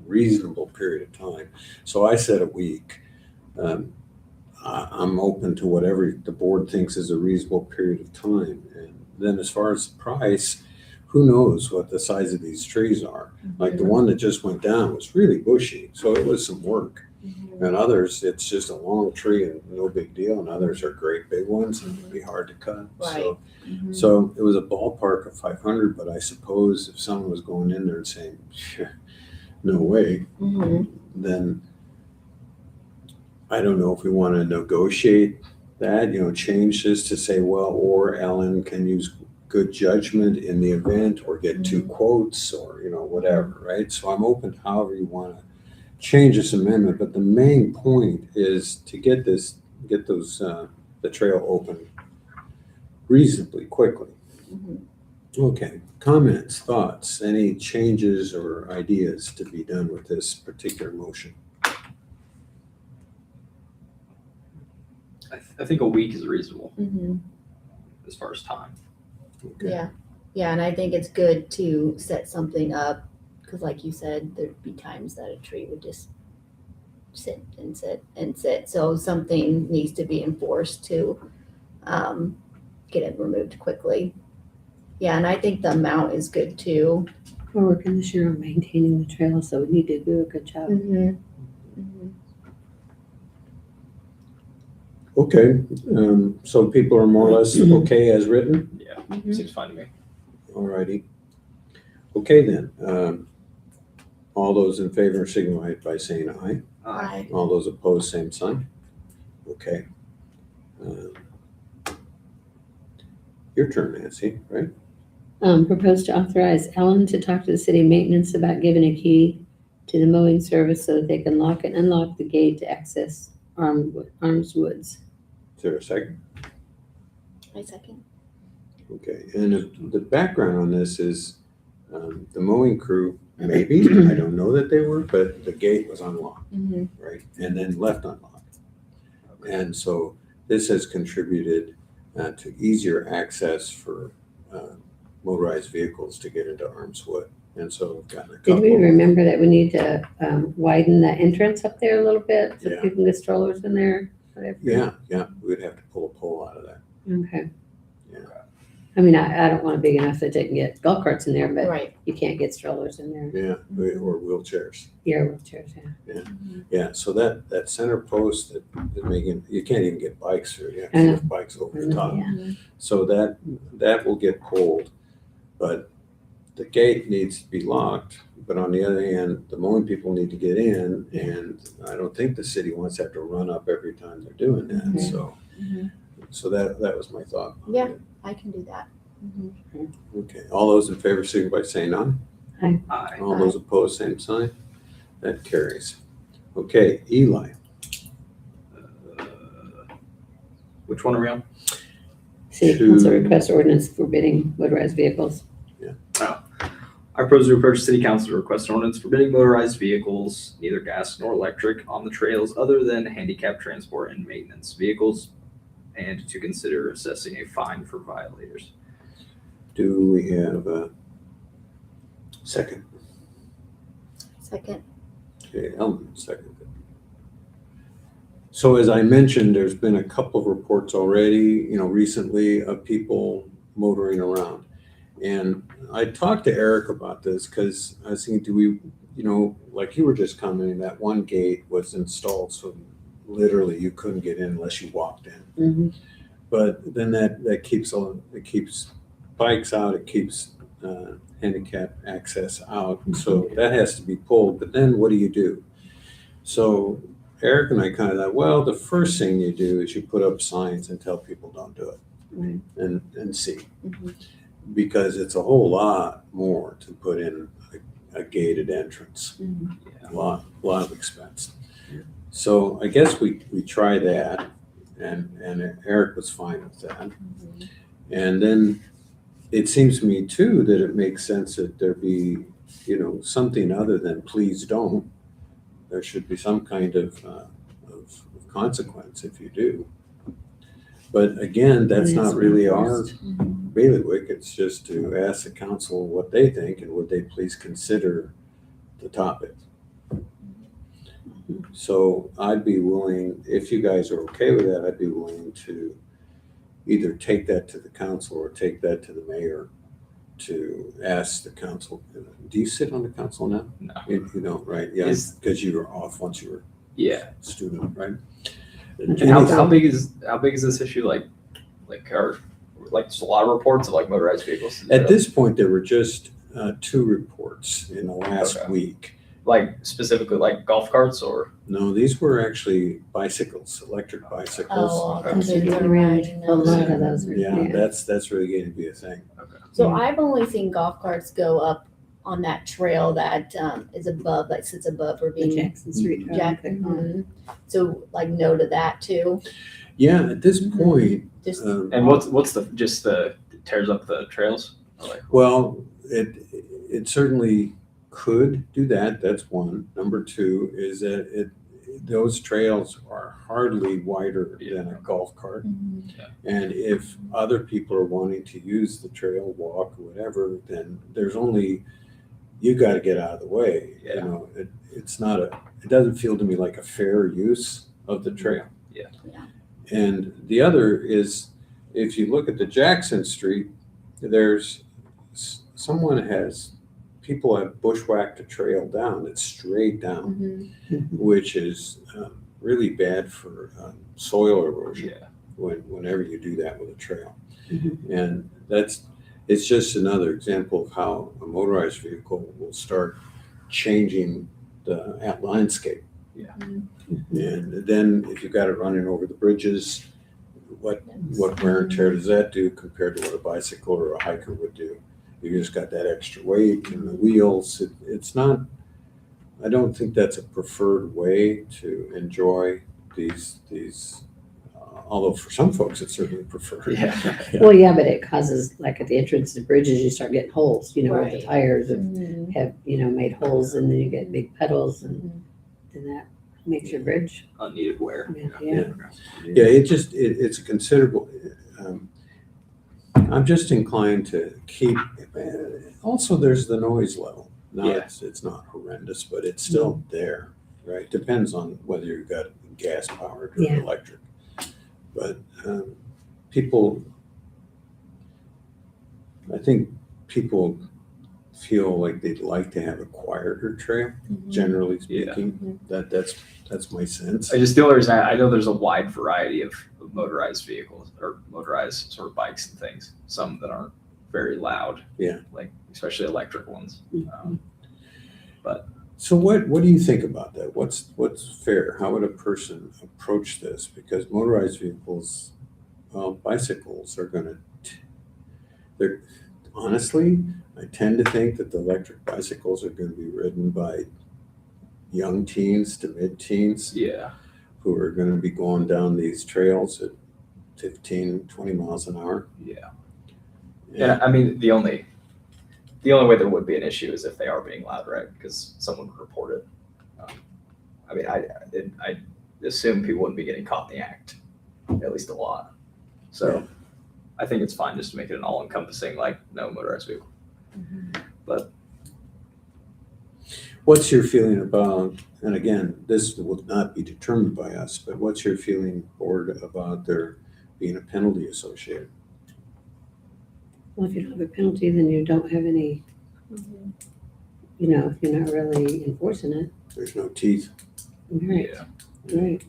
reasonable period of time. So I said a week. I'm open to whatever the board thinks is a reasonable period of time. And then as far as the price, who knows what the size of these trees are. Like the one that just went down was really bushy, so it was some work. And others, it's just a long tree and no big deal. And others are great big ones and it'd be hard to cut. Right. So it was a ballpark of 500, but I suppose if someone was going in there and saying, no way, then I don't know if we want to negotiate that, you know, change this to say, well, or Ellen can use good judgment in the event or get 2 quotes or, you know, whatever, right? So I'm open to however you want to change this amendment, but the main point is to get the trail open reasonably quickly. Okay, comments, thoughts, any changes or ideas to be done with this particular motion? I think a week is reasonable as far as time. Okay. Yeah, and I think it's good to set something up, because like you said, there'd be times that a tree would just sit and sit and sit. So something needs to be enforced to get it removed quickly. Yeah, and I think the amount is good too. We're working this year on maintaining the trail, so we need to do a good job. Okay, so people are more or less okay as written? Yeah, seems fine to me. All righty. Okay then, all those in favor signify by saying aye. Aye. All those opposed, same sign. Okay. Your turn, Nancy, right? Propose to authorize Ellen to talk to the city maintenance about giving a key to the mowing service so that they can lock and unlock the gate to access Arms Woods. Is there a second? I second. Okay, and the background on this is the mowing crew, maybe, I don't know that they were, but the gate was unlocked, right? And then left unlocked. And so this has contributed to easier access for motorized vehicles to get into Armswood. And so we've gotten a couple. Did we remember that we need to widen the entrance up there a little bit so Yeah. people can get strollers in there? Whatever. Yeah, we'd have to pull a pole out of that. Okay. Yeah. I mean, I don't want it big enough that they can get golf carts in there, but Right. you can't get strollers in there. Yeah, or wheelchairs. Yeah, wheelchairs, yeah. Yeah, so that center post that making, you can't even get bikes through, you have I to know. lift bikes over the top. Yeah. So that will get pulled, but the gate needs to be locked. But on the other hand, the mowing people need to get in, and I don't think the city wants to have to run up every time they're doing that, Mhm. so that was my thought. on Yeah. it. I can do that. Okay, all those in favor, signify by saying aye. Aye. All those opposed, same sign. That carries. Okay, Eli. Which one are we on? City To- council request ordinance forbidding motorized vehicles. I propose to approach city council to request an ordinance forbidding motorized vehicles, neither gas nor electric, on the trails other than handicap transport and maintenance vehicles, and to consider assessing a fine for violators. Do we have a second? Second. Okay, Ellen, second. So as I mentioned, there's been a couple of reports already, recently of people motoring around. And I talked to Eric about this because I was thinking, do we, like you were just commenting, that one gate was installed so literally you couldn't get in unless you walked in. Mm-hmm. But then that keeps bikes out, it keeps handicap access out, and so that has to be pulled. But then what do you do? So Eric and I kind of thought, well, the first thing you do is you put up signs and tell people don't do it, Right. and see, Mhm. because it's a whole lot more to put in a gated entrance, a lot of expense. So I guess we try that, and Eric was fine with that. And then it seems to me too that it makes sense that there be, something other than please don't. There should be some kind of consequence if you do. But again, that's not really our bailiwick. It's just to ask the council what they think and would they please consider the topic. So I'd be willing, if you guys are okay with that, I'd be willing to either take that to the council or take that to the mayor to ask the council. Do you sit on the council now? No. You don't, right? Yeah, Is- because you were off once you were Yeah. a student, right? And how big is this issue? Like just a lot of reports of like motorized vehicles. At this point, there were just 2 reports in the last Okay. week. Like specifically like golf carts or No, these were actually bicycles, electric bicycles. Oh, Okay. kids are riding A lot those. of those. are- Yeah, that's really going to be a thing. So I've only seen golf carts go up on that trail that is above, like sits above The Ravine. Jackson Street. Trail, Jack, they call it. mhm. So like no to that too. Yeah, at this point, Just and what's the tears up the trails? Or like, well, it certainly could do that. That's one. Number 2 is that those trails are hardly wider than a golf cart. Mhm. And if other people are wanting to use the trail, walk, or whatever, then there's only, you got to get out of the way. Yeah. It doesn't feel to me like a fair use of the trail. Yeah. Yeah. And the other is, if you look at the Jackson Street, people have bushwhacked a trail down. It's straight down, Mhm. which is really bad for soil erosion yeah. whenever you do that with a trail. Mhm. And it's just another example of how a motorized vehicle will start changing the landscape. And then if you've got it running over the bridges, what wear and tear does that do compared to what a bicycle or a hiker would do? You just got that extra weight in the wheels. It's not, I don't think that's a preferred way to enjoy these although for some folks it's certainly preferred. Yeah. Well, yeah, but it causes, like at the entrance to bridges, you start getting holes, where the Right. tires Mhm. have, made holes, and then you get big puddles, and then that makes your bridge. Unneeded wear. Yeah. Yeah, it's a considerable, I'm just inclined to keep, also there's the noise level. Now, Yeah. it's not horrendous, but it's still there, right? Depends on whether you've got gas powered or Yeah. electric. But people, I think people feel like they'd like to have a quieter trail, generally Yeah. speaking. That's my sense. I just, the only reason I know there's a wide variety of motorized vehicles or motorized sort of bikes and things. Some that aren't very loud. Yeah. Like especially electric ones. So what do you think about that? What's fair? How would a person approach this? Because motorized vehicles, well, bicycles are they're honestly, I tend to think that the electric bicycles are going to be ridden by young teens to mid-teens Yeah. who are going to be going down these trails at 15, 20 miles an hour. Yeah. Yeah. I mean, the only way there would be an issue is if they are being loud, right? Because someone would report it. I mean, I assume people wouldn't be getting caught in the act, at least a lot. So I think it's fine just to make it an all-encompassing, like, no motorized vehicle. But What's your feeling about, and again, this will not be determined by us, but what's your feeling, Board, about there being a penalty associated? Well, if you don't have a penalty, then you don't have any, you're not really enforcing it. There's no teeth. Right, yeah. right.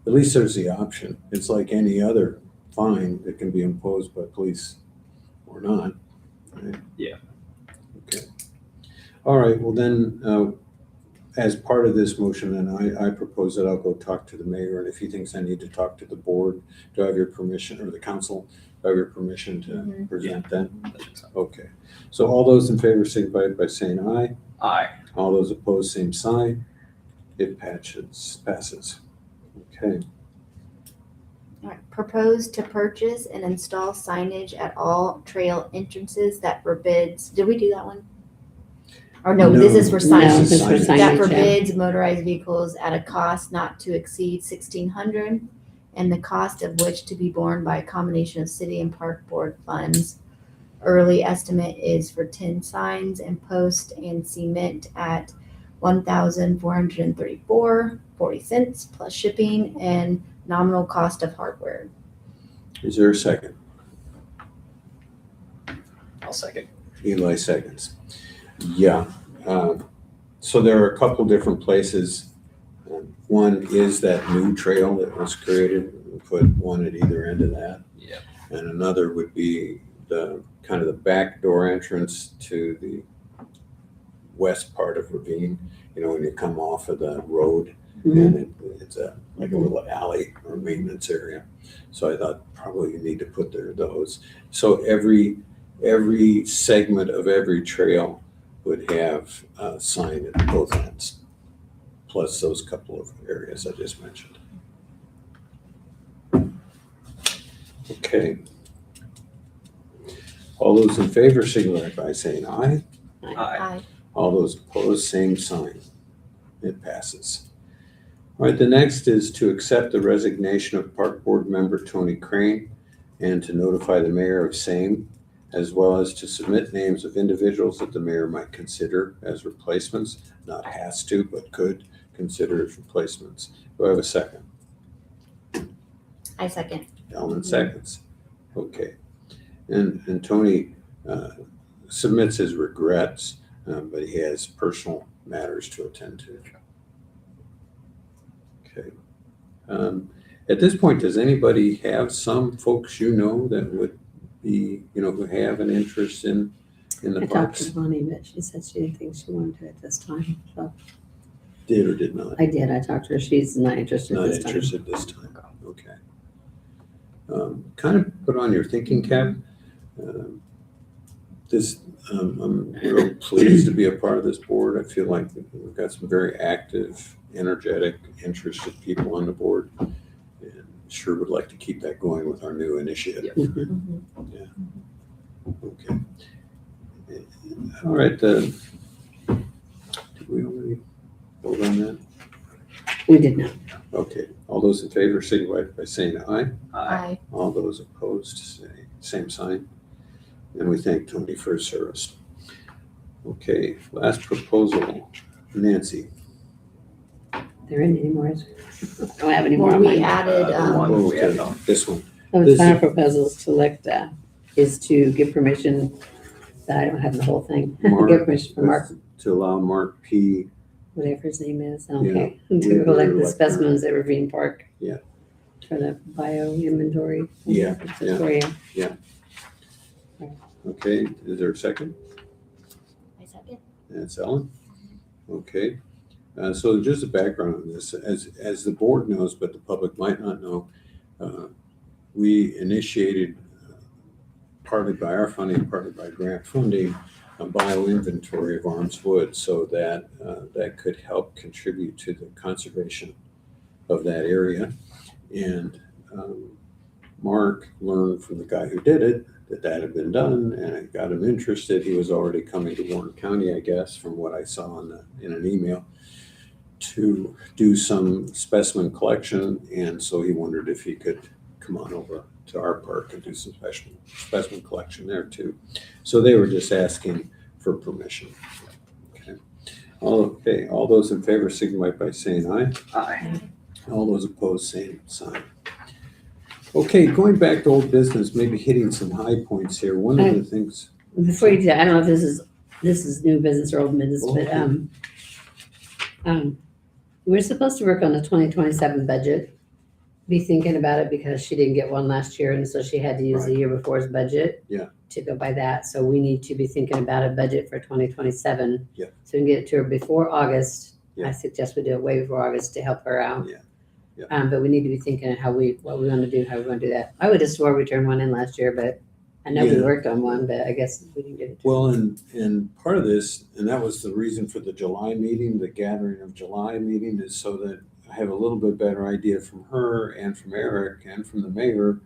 At least there's the option. It's like any other fine that can be imposed by police or not. Right? Yeah. Okay. All right, well then, as part of this motion, then I propose that I'll go talk to the mayor, and if he thinks I need to talk to the board, do I have your permission, or the council, do I have your permission to present that? Okay, so all those in favor signify by saying aye. Aye. All those opposed, same sign. It passes. Okay. All right. Propose to purchase and install signage at all trail entrances that forbids, did we do that one? Or no, this is for No, signage. this is for Signage. That signage, yeah. forbids motorized vehicles at a cost not to exceed $1,600 and the cost of which to be borne by a combination of city and park board funds. Early estimate is for 10 signs and post and cement at $1,434.40 plus shipping and nominal cost of hardware. Is there a second? I'll second. Eli seconds. Yeah. So there are a couple different places. One is that new trail that was created. We put one at either end of that. Yeah. And another would be the kind of the back door entrance to the west part of Ravine. When you come off of the road, and it's like a little alley or maintenance area. So I thought probably you need to put those. So every segment of every trail would have a sign at both ends, plus those couple of areas I just mentioned. Okay. All those in favor signify by saying aye. Aye. All those opposed, same sign. It passes. All right, the next is to accept the resignation of Park Board member Tony Crane and to notify the mayor of same, as well as to submit names of individuals that the mayor might consider as replacements, not has to, but could consider as replacements. Do I have a second? I second. Ellen seconds. Okay. And Tony submits his regrets, but he has personal matters to attend to. Okay. At this point, does anybody have some folks that would be, who have an interest in the I talked parks? to Bonnie, but she said she didn't think she wanted to at this time. So Did or did not? I did. I talked to her. She's not interested Not this time. interested this time. Okay. Kind of put on your thinking cap. I'm real pleased to be a part of this board. I feel like we've got some very active, energetic, interested people on the board. And sure would like to keep that going with our new initiative. Okay. All right. Did we already vote on that? We did not. Okay. All those in favor signify by saying aye. Aye. All those opposed, say same sign. And we thank Tony for his service. Okay, last proposal, Nancy. There isn't any more. Is there? I don't have any more Well, on we mine. added, the one we Okay, added on. this one. Oh, this it's is- final proposals to elect is to give permission, I don't have the whole thing. Mark, Give permission for Mark, to allow Mark P. whatever his name is, Yeah, okay, we to were collect the like- specimens at Ravine Park. Yeah. For the bio inventory. Yeah, Yeah. Okay, is there a second? I second. That's Ellen. Okay, so just a background on this, as the board knows, but the public might not know, we initiated, partly by our funding, partly by grant funding, a bio-inventory of Arms Wood, so that that could help contribute to the conservation of that area. And Mark learned from the guy who did it that had been done, and it got him interested. He was already coming to Warren County, I guess, from what I saw in an email, to do some specimen collection. And so he wondered if he could come on over to our park and do some specimen collection there too. So they were just asking for permission. Okay, all those in favor signify by saying aye. Aye. All those opposed, same sign. Okay, going back to old business, maybe hitting some high points here. One of the things, Before you do that, I don't know if this is new business or old business, but, we're supposed to work on the 2027 budget. Be thinking about it because she didn't get one last year, and so she had to use the year before's budget. Yeah. To go by that, so we need to be thinking about a budget for 2027. Yeah. So we can get it to her before August. Yeah. I suggest we do it way before August to help her out. Yeah. Yeah. But we need to be thinking of what we want to do, how we're going to do that. I would have swore we turned one in last year, but I know we Yeah. worked on one, but I guess we didn't get it. well, and part of this, and that was the reason for the July meeting, the gathering of July meeting, is so that I have a little bit better idea from her and from Eric and from the mayor,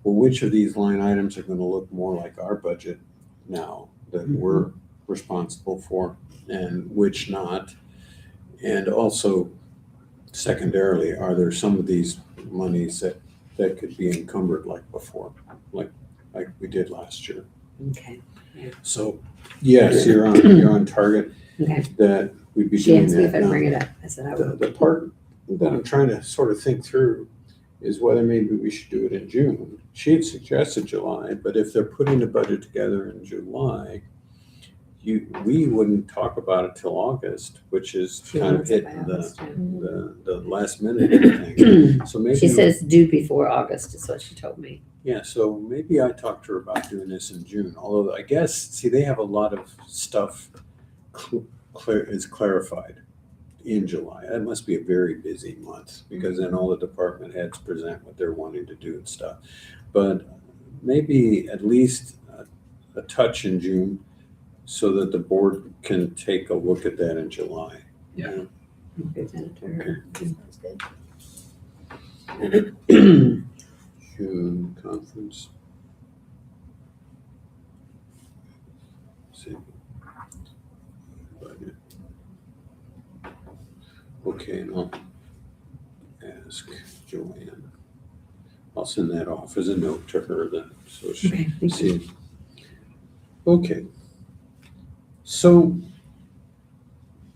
well, which of these line items are going to look more like our budget now that we're responsible for, and which not. And also, secondarily, are there some of these monies that could be encumbered like before, like we did last year? Okay. So, yes, you're on target Okay. that we'd be She doing asked me if that I'd bring now. it up. I said I The, would. the part that I'm trying to sort of think through is whether maybe we should do it in June. She had suggested July, but if they're putting the budget together in July, we wouldn't talk about it till August, which is She kind of wants it by hitting August, yeah. the last minute of things. So maybe She says due before August is what she told me. yeah, so maybe I talked to her about doing this in June, although I guess, see, they have a lot of stuff is clarified in July. That must be a very busy month, because then all the department heads present what they're wanting to do and stuff. But maybe at least a touch in June, so that the board can take a look at that in July. Yeah. Present to her. Sounds good. June conference. See. Budget. Okay, and I'll ask Joanne. I'll send that off as a note to her then, so she Okay, thank you. see. Okay. So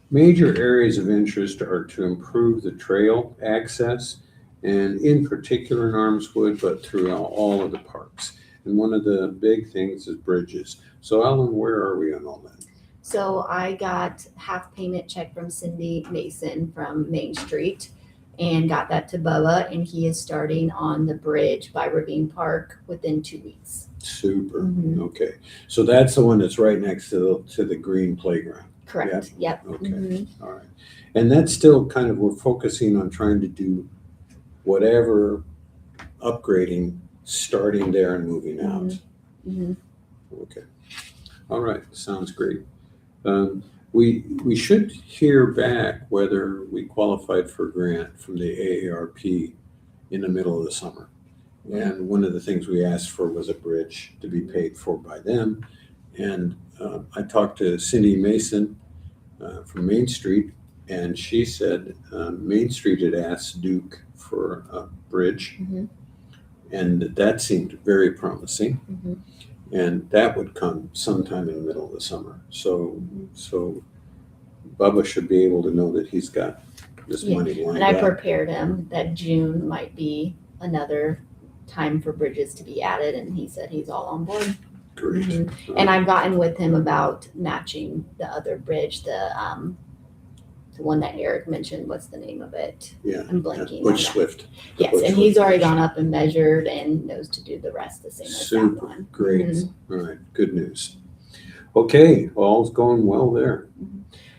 major areas of interest are to improve the trail access, and in particular in Armswood, but throughout all of the parks. And one of the big things is bridges. So Ellen, where are we on all that? So I got half payment check from Cindy Mason from Main Street and got that to Bubba, and he is starting on the bridge by Ravine Park within 2 weeks. Super, Mhm. okay. So that's the one that's right next to the green playground. Correct, yep. Okay. Mhm. All right. And that's still kind of, we're focusing on trying to do whatever upgrading, starting there and moving out. Mhm. Okay. All right, sounds great. We should hear back whether we qualified for a grant from the AARP in the middle of the summer. And one of the things we asked for was a bridge to be paid for by them. And I talked to Cindy Mason from Main Street, and she said Main Street had asked Duke for a bridge, Mhm. and that seemed very promising. Mhm. And that would come sometime in the middle of the summer. So Bubba should be able to know that he's got this Yeah, money lined And I up. prepared him that June might be another time for bridges to be added, and he said he's all on board. Great. And I've gotten with him about matching the other bridge, the one that Eric mentioned. What's the name of it? Yeah. I'm blanking. on Butch that. Swift. Yes, Butch and he's Swift already Bridge. gone up and measured and knows to do the rest the same as that Super, one. great. Mhm. All right, good news. Okay, well, all's going well there.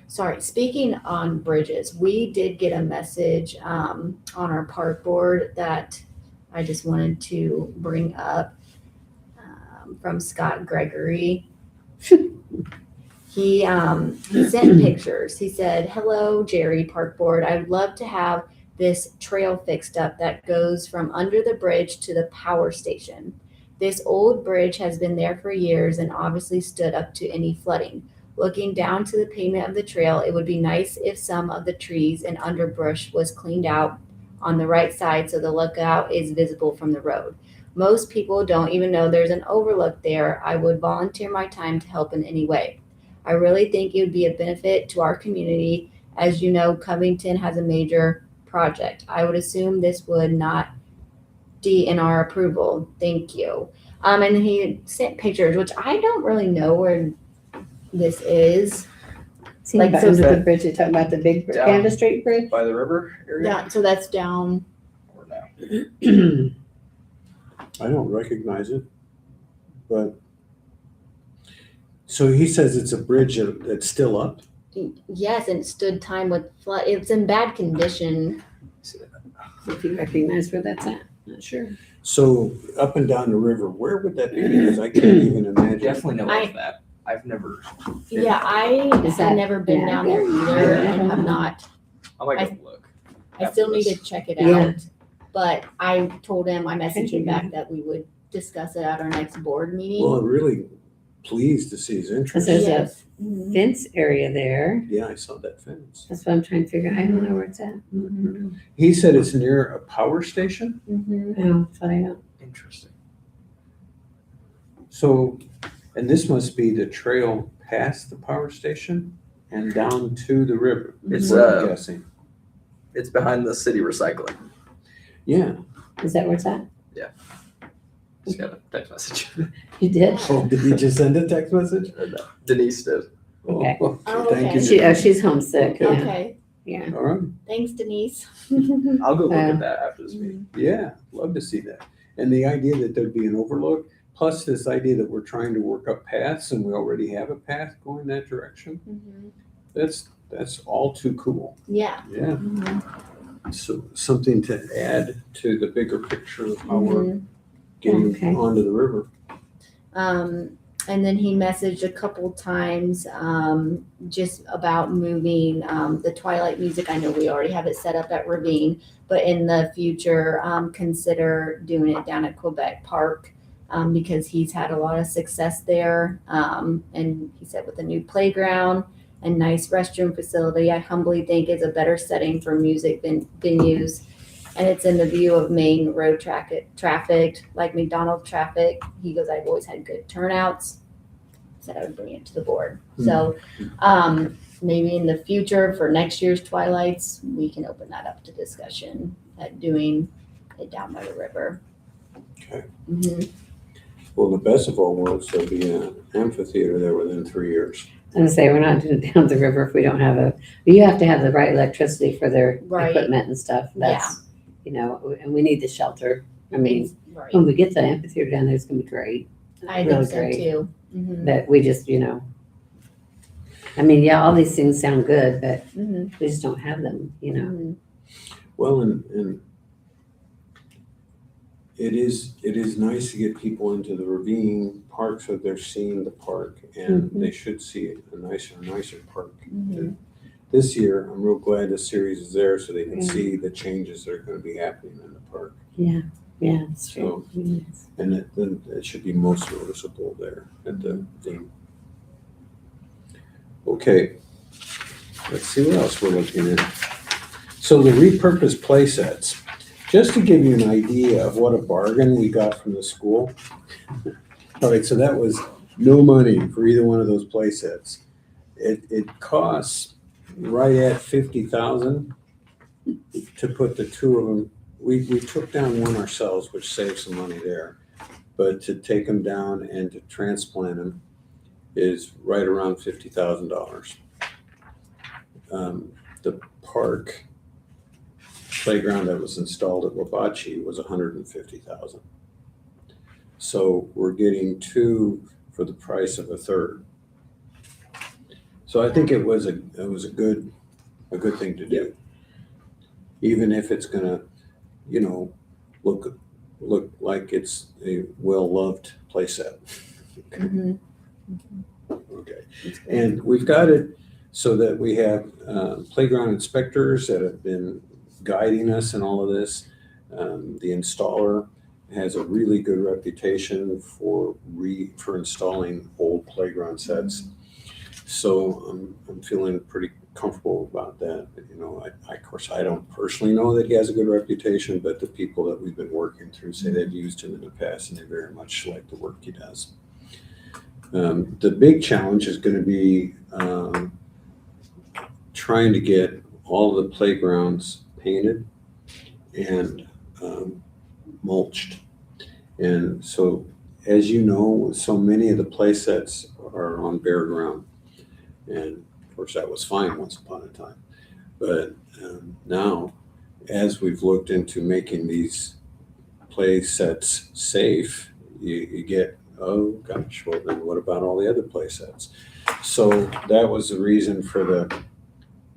Sorry, speaking on bridges, we did get a message on our park board that I just wanted to bring up from Scott Gregory. He sent pictures. He said, "Hello, Jerry, park board. I would love to have this trail fixed up that goes from under the bridge to the power station. This old bridge has been there for years and obviously stood up to any flooding. Looking down to the pavement of the trail, it would be nice if some of the trees and underbrush was cleaned out on the right side so the lookout is visible from the road. Most people don't even know there's an overlook there. I would volunteer my time to help in any way. I really think it would be a benefit to our community. As you know, Covington has a major project. I would assume this would not DNR approval. Thank you." And he sent pictures, which I don't really know where this is. See, Like, like so under the that- bridge, you're talking about the big Down. Candace Street Bridge? By the river area? Yeah, so that's down. Or no? I don't recognize it, but, so he says it's a bridge that's still up? Yes, and it stood time with flood. It's in bad condition. If you recognize where that's at, not sure. So up and down the river, where would that be? Because I can't even imagine. Definitely know I- of that. I've never, Yeah, I Is have that never been down there either and have not. I might go look. I still need to check it Yeah. out. But I told him, I messaged him back that we would discuss it at our next board meeting. Well, I'm really pleased to see his interest. there's a- Yes. Mhm. Fence area there. Yeah, I saw that fence. That's what I'm trying to figure out. I don't know where it's at. He said it's near a power station? Mhm. Oh, so I don't. Interesting. So, and this must be the trail past the power station and down to the river. It's, what I'm guessing. It's behind the city recycling. Yeah. Is that where it's at? Just got a text message. You did? Oh, did he just send a text message? No, Denise did. Okay. Oh, Oh, thank you. okay. She's homesick. Yeah. Okay, Yeah. All right. thanks Denise. I'll go look Uh, at that after this meeting. Yeah, love to see that. And the idea that there'd be an overlook, plus this idea that we're trying to work up paths and we already have a path going that direction, Mhm. that's all too cool. Yeah. Yeah, Mhm. so something to add to the bigger picture of how we're Mhm. getting Okay. onto the river. And then he messaged a couple times just about moving the Twilight music. I know we already have it set up at Ravine, but in the future, consider doing it down at Quebec Park because he's had a lot of success there. And he said with a new playground and nice restroom facility, I humbly think is a better setting for music venues. And it's in the view of main road traffic, like McDonald's traffic. He goes, I've always had good turnouts. Said I would bring it to the board. So maybe in the future for next year's Twilights, we can open that up to discussion at doing it down by the river. Okay. Mhm. Well, the best of all worlds, there'll be an amphitheater there within 3 years. I was gonna say, we're not doing it down the river if we don't have you have to have the right electricity for their Right. equipment and stuff. That's, you know, and we need the shelter. I mean, Right. when we get the amphitheater down there, it's gonna be great. I Really think so great. too. Mhm. But we just, you know, I mean, yeah, all these things sound good, but Mhm. we just don't have them, you know. Mhm. Well, and it is nice to get people into the ravine park so they're seeing the park and they should see a nicer park. Mhm. This year, I'm real glad the series is there so they can Yeah. see the changes that are gonna be happening in the park. Yeah, it's true. Yes. And it should be most noticeable there at the theme. Okay, let's see what else we're looking at. So the repurposed play sets, just to give you an idea of what a bargain we got from the school. All right, so that was no money for either one of those play sets. It costs right at $50,000 to put the two of them we took down one ourselves, which saved some money there. But to take them down and to transplant them is right around $50,000. The park playground that was installed at Wabachi was $150,000. So we're getting two for the price of a third. So I think it was a good thing to do. Even if it's gonna, look like it's a well-loved playset. Mhm. Okay, and we've got it so that we have playground inspectors that have been guiding us in all of this. The installer has a really good reputation for installing old playground sets. So I'm feeling pretty comfortable about that. Of course, I don't personally know that he has a good reputation, but the people that we've been working through say they've used him in the past and they very much like the work he does. The big challenge is going to be trying to get all the playgrounds painted and mulched. And so, as you know, so many of the play sets are on bare ground. And of course, that was fine once upon a time. But now, as we've looked into making these play sets safe, you get, oh gosh, well then what about all the other play sets? So that was the reason for the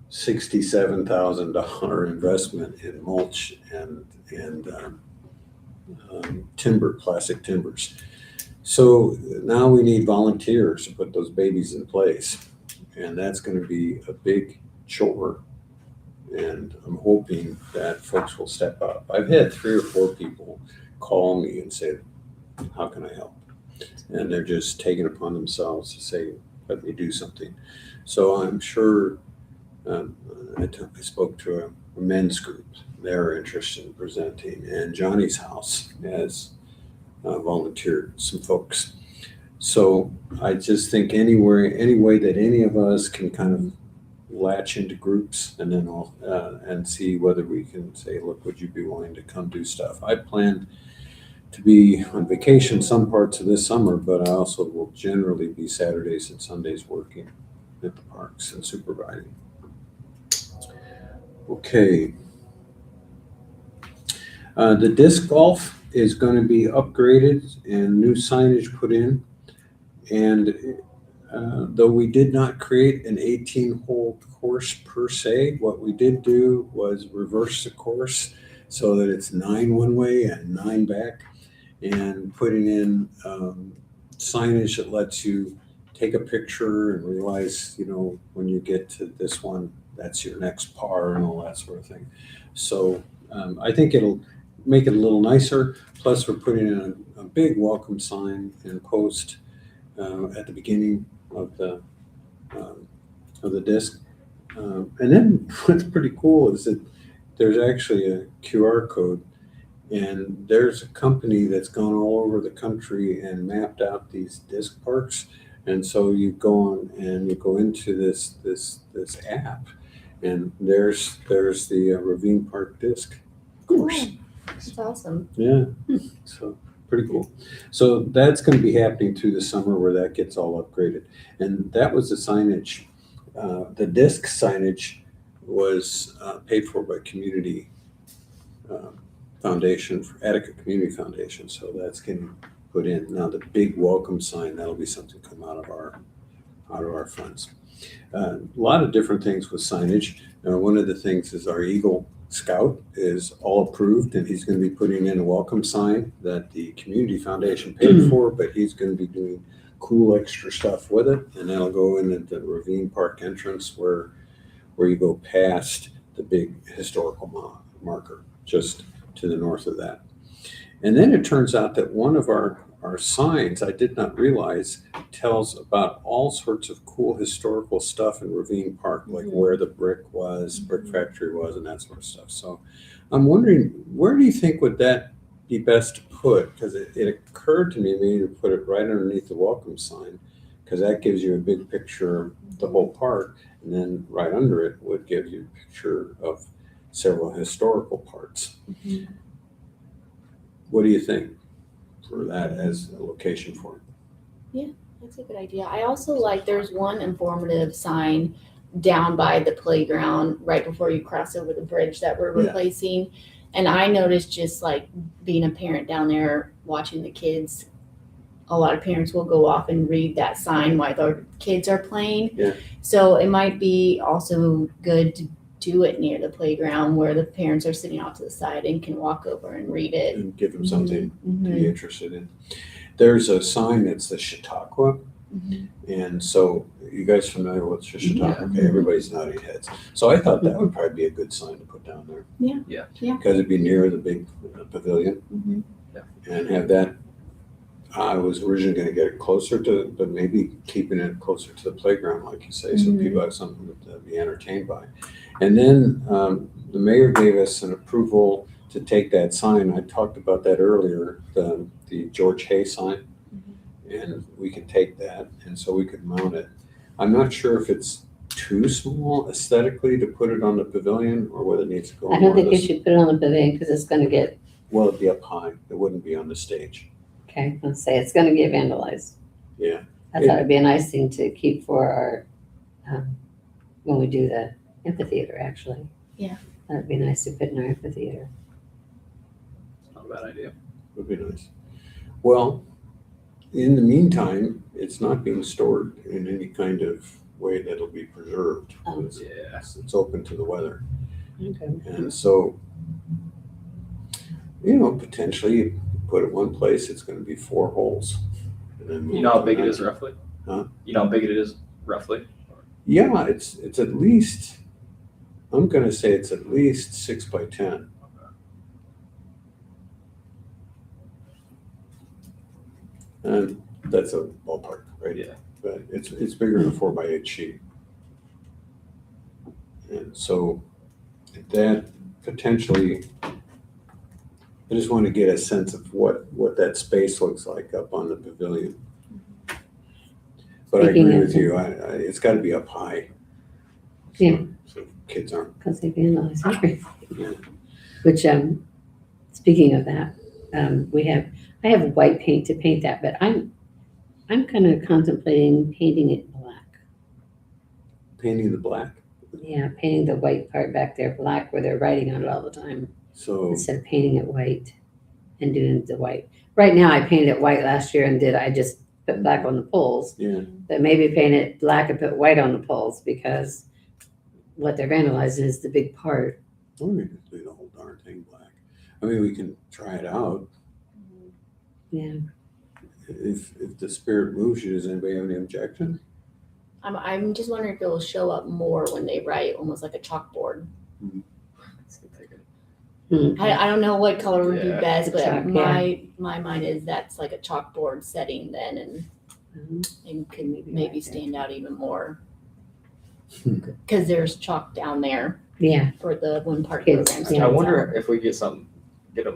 $67,000 investment in mulch and timber, plastic timbers. So now we need volunteers to put those babies in place. And that's going to be a big chore. And I'm hoping that folks will step up. I've had 3 or 4 people call me and say, how can I help? And they're just taking it upon themselves to say, let me do something. So I'm sure I spoke to a men's group. They're interested in presenting. And Johnny's House has volunteered some folks. So I just think any way that any of us can kind of latch into groups and then and see whether we can say, look, would you be willing to come do stuff? I plan to be on vacation some parts of this summer, but I also will generally be Saturdays and Sundays working at the parks and supervising. Okay. The disc golf is going to be upgraded and new signage put in. And though we did not create an 18-hole course per se, what we did do was reverse the course so that it's 9 one way and 9 back, and putting in signage that lets you take a picture and realize, when you get to this one, that's your next par and all that sort of thing. So I think it'll make it a little nicer. Plus, we're putting in a big welcome sign and post at the beginning of the disc. And then what's pretty cool is that there's actually a QR code, and there's a company that's gone all over the country and mapped out these disc parks. And so you go on and you go into this app, and there's the Ravine Park disc course. Cool. That's awesome. Yeah, so pretty cool. So that's going to be happening through the summer where that gets all upgraded. And that was the signage. The disc signage was paid for by Community Foundation, for Attica Community Foundation. So that's getting put in. Now the big welcome sign, that'll be something come out of our funds. A lot of different things with signage. One of the things is our Eagle Scout is all approved, and he's going to be putting in a welcome sign that the Community Foundation paid for, but he's going to be doing cool extra stuff with it, and that'll go in at the Ravine Park entrance where you go past the big historical marker just to the north of that. And then it turns out that one of our signs, I did not realize, tells about all sorts of cool historical stuff in Ravine Park, like where the brick factory was, and that sort of stuff. So I'm wondering, where do you think would that be best to put? Because it occurred to me maybe to put it right underneath the welcome sign, because that gives you a big picture of the whole park, and then right under it would give you a picture of several historical parts. What do you think for that as a location for it? That's a good idea. I also like, there's one informative sign down by the playground right before you cross over the bridge that we're Yeah. replacing. And I noticed just like being a parent down there watching the kids, a lot of parents will go off and read that sign while their kids are playing. Yeah. So it might be also good to do it near the playground where the parents are sitting off to the side and can walk over and read it. And give them something to Mhm. be interested in. There's a sign that's the Chautauqua. Mhm. And so, you guys familiar with Chautauqua? Yeah. Okay, everybody's nodding heads. So I thought that would probably be a good sign to put down there. Yeah. Yeah. Yeah. Because it'd be near the big pavilion Mhm. and have that. I was originally going to get it closer to, but maybe keeping it closer to the playground, like you say, so Mhm. people have something to be entertained by. And then the mayor gave us an approval to take that sign. I talked about that earlier, the George Hay sign. And we could take that, and so we could mount it. I'm not sure if it's too small aesthetically to put it on the pavilion, or whether it needs to go I on don't one of think you the. should put it on the pavilion because it's gonna get, Well, it'd be up high. It wouldn't be on the stage. okay, let's say it's gonna get vandalized. Yeah. I thought it'd be a nice thing to keep for our, when we do the amphitheater, actually. Yeah. That'd be nice to put in our amphitheater. Not a bad idea. Would be nice. Well, in the meantime, it's not being stored in any kind of way that'll be preserved. Oh. It's open to the weather. Okay. And so, potentially you put it one place, it's gonna be 4 holes. And then You know how big it is roughly? Huh? You know how big it is roughly? Yeah, it's at least, I'm gonna say it's at least 6 by 10. And that's a ballpark, right? Yeah. But it's bigger than a 4 by 8 sheet. And so that potentially, I just want to get a sense of what that space looks like up on the pavilion. But I Speaking agree of with you, it's got to be up high. Yeah. So kids aren't. Because they vandalize everything. Yeah. Which, speaking of that, I have white paint to paint that, but I'm kind of contemplating painting it black. Painting the black. Yeah, painting the white part back there black where they're writing on it all the time, So, instead of painting it white and doing the white. Right now, I painted it white last year and I just put black on the poles, yeah, but maybe paint it black and put white on the poles because what they're vandalizing is the big part. or we could do the whole darn thing black. I mean, we can try it out. Yeah, If the spirit moves you, does anybody have any objection? I'm just wondering if it will show up more when they write, almost like a chalkboard. I don't know what color would be Yeah. best, but Chalk, my mind is that's like a chalkboard setting then, and could maybe right there. stand out even more. Because there's chalk down there yeah, for the one part Kids, programs. yeah. I wonder if we get them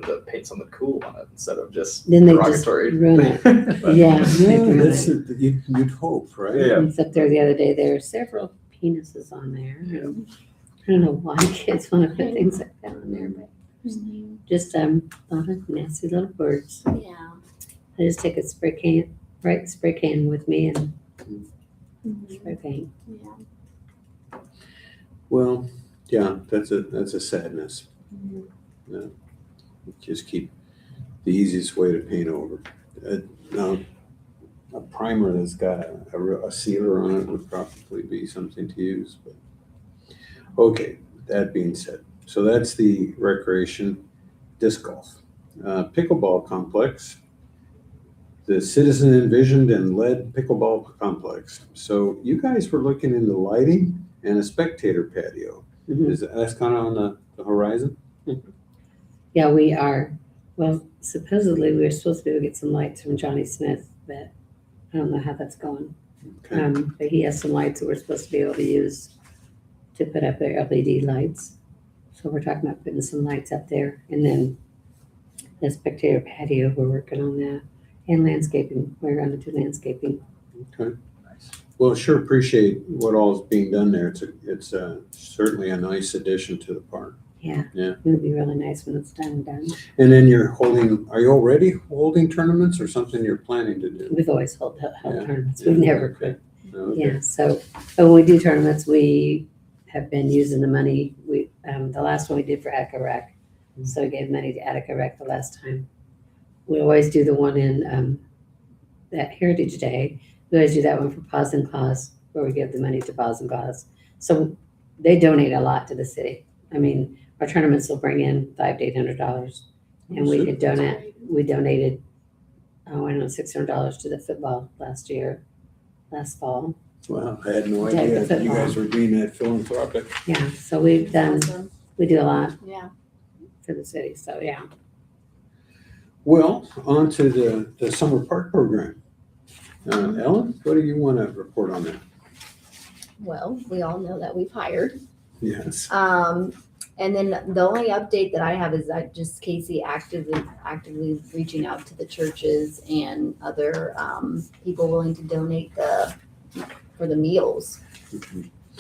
to paint something cool on it instead of just Then they just derogatory. ruin it. But- Yeah. That's you'd hope, right? Yeah. It's up there the other day, there are several penises on there. And I don't know why kids want to put things like that on there, but just a lot of nasty little words. Yeah. I just take a spray can with me and spray paint. Yeah. Well, yeah, that's a sadness. Yeah. Just keep the easiest way to paint over. Now, a primer that's got a sealer on it would probably be something to use. But okay, that being said, so that's the recreation disc golf. Pickleball complex, the citizen envisioned and led pickleball complex. So you guys were looking into lighting and a spectator patio. That's kind of on the horizon? Yeah, we are. Well, supposedly we were supposed to be able to get some lights from Johnny Smith, but I don't know how that's going. Okay. But he has some lights that we're supposed to be able to use to put up their LED lights. So we're talking about putting some lights up there. And then the spectator patio, we're working on that. And landscaping, we're going to do landscaping. Okay. Nice. Well, sure appreciate what all is being done there. It's certainly a nice addition to the park. Yeah. Yeah. It would be really nice when it's done. And then are you already holding tournaments or something you're planning to do? We've always held Yeah, tournaments. yeah, We've never okay. quit. Okay. Yeah, so, but when we do tournaments, we have been using the money. The last one we did for Attica Rec. So we gave money to Attica Rec the last time. We always do the one in, that Heritage Day. We always do that one for Paws and Claws, where we give the money to Paws and Claws. So they donate a lot to the city. I mean, our tournaments will bring in $500 to $800. And we could we donated, I don't know, $600 to the football last fall. Wow, I had no Yeah, idea good that you football. guys were being that philanthropic. Yeah, so we've done, Awesome. we do a lot Yeah. for the city, so yeah. Well, on to the summer park program. Ellen, what do you want to report on that? Well, we all know that we've hired. Yes. And then the only update that I have is that just Casey actively reaching out to the churches and other people willing to donate for the meals.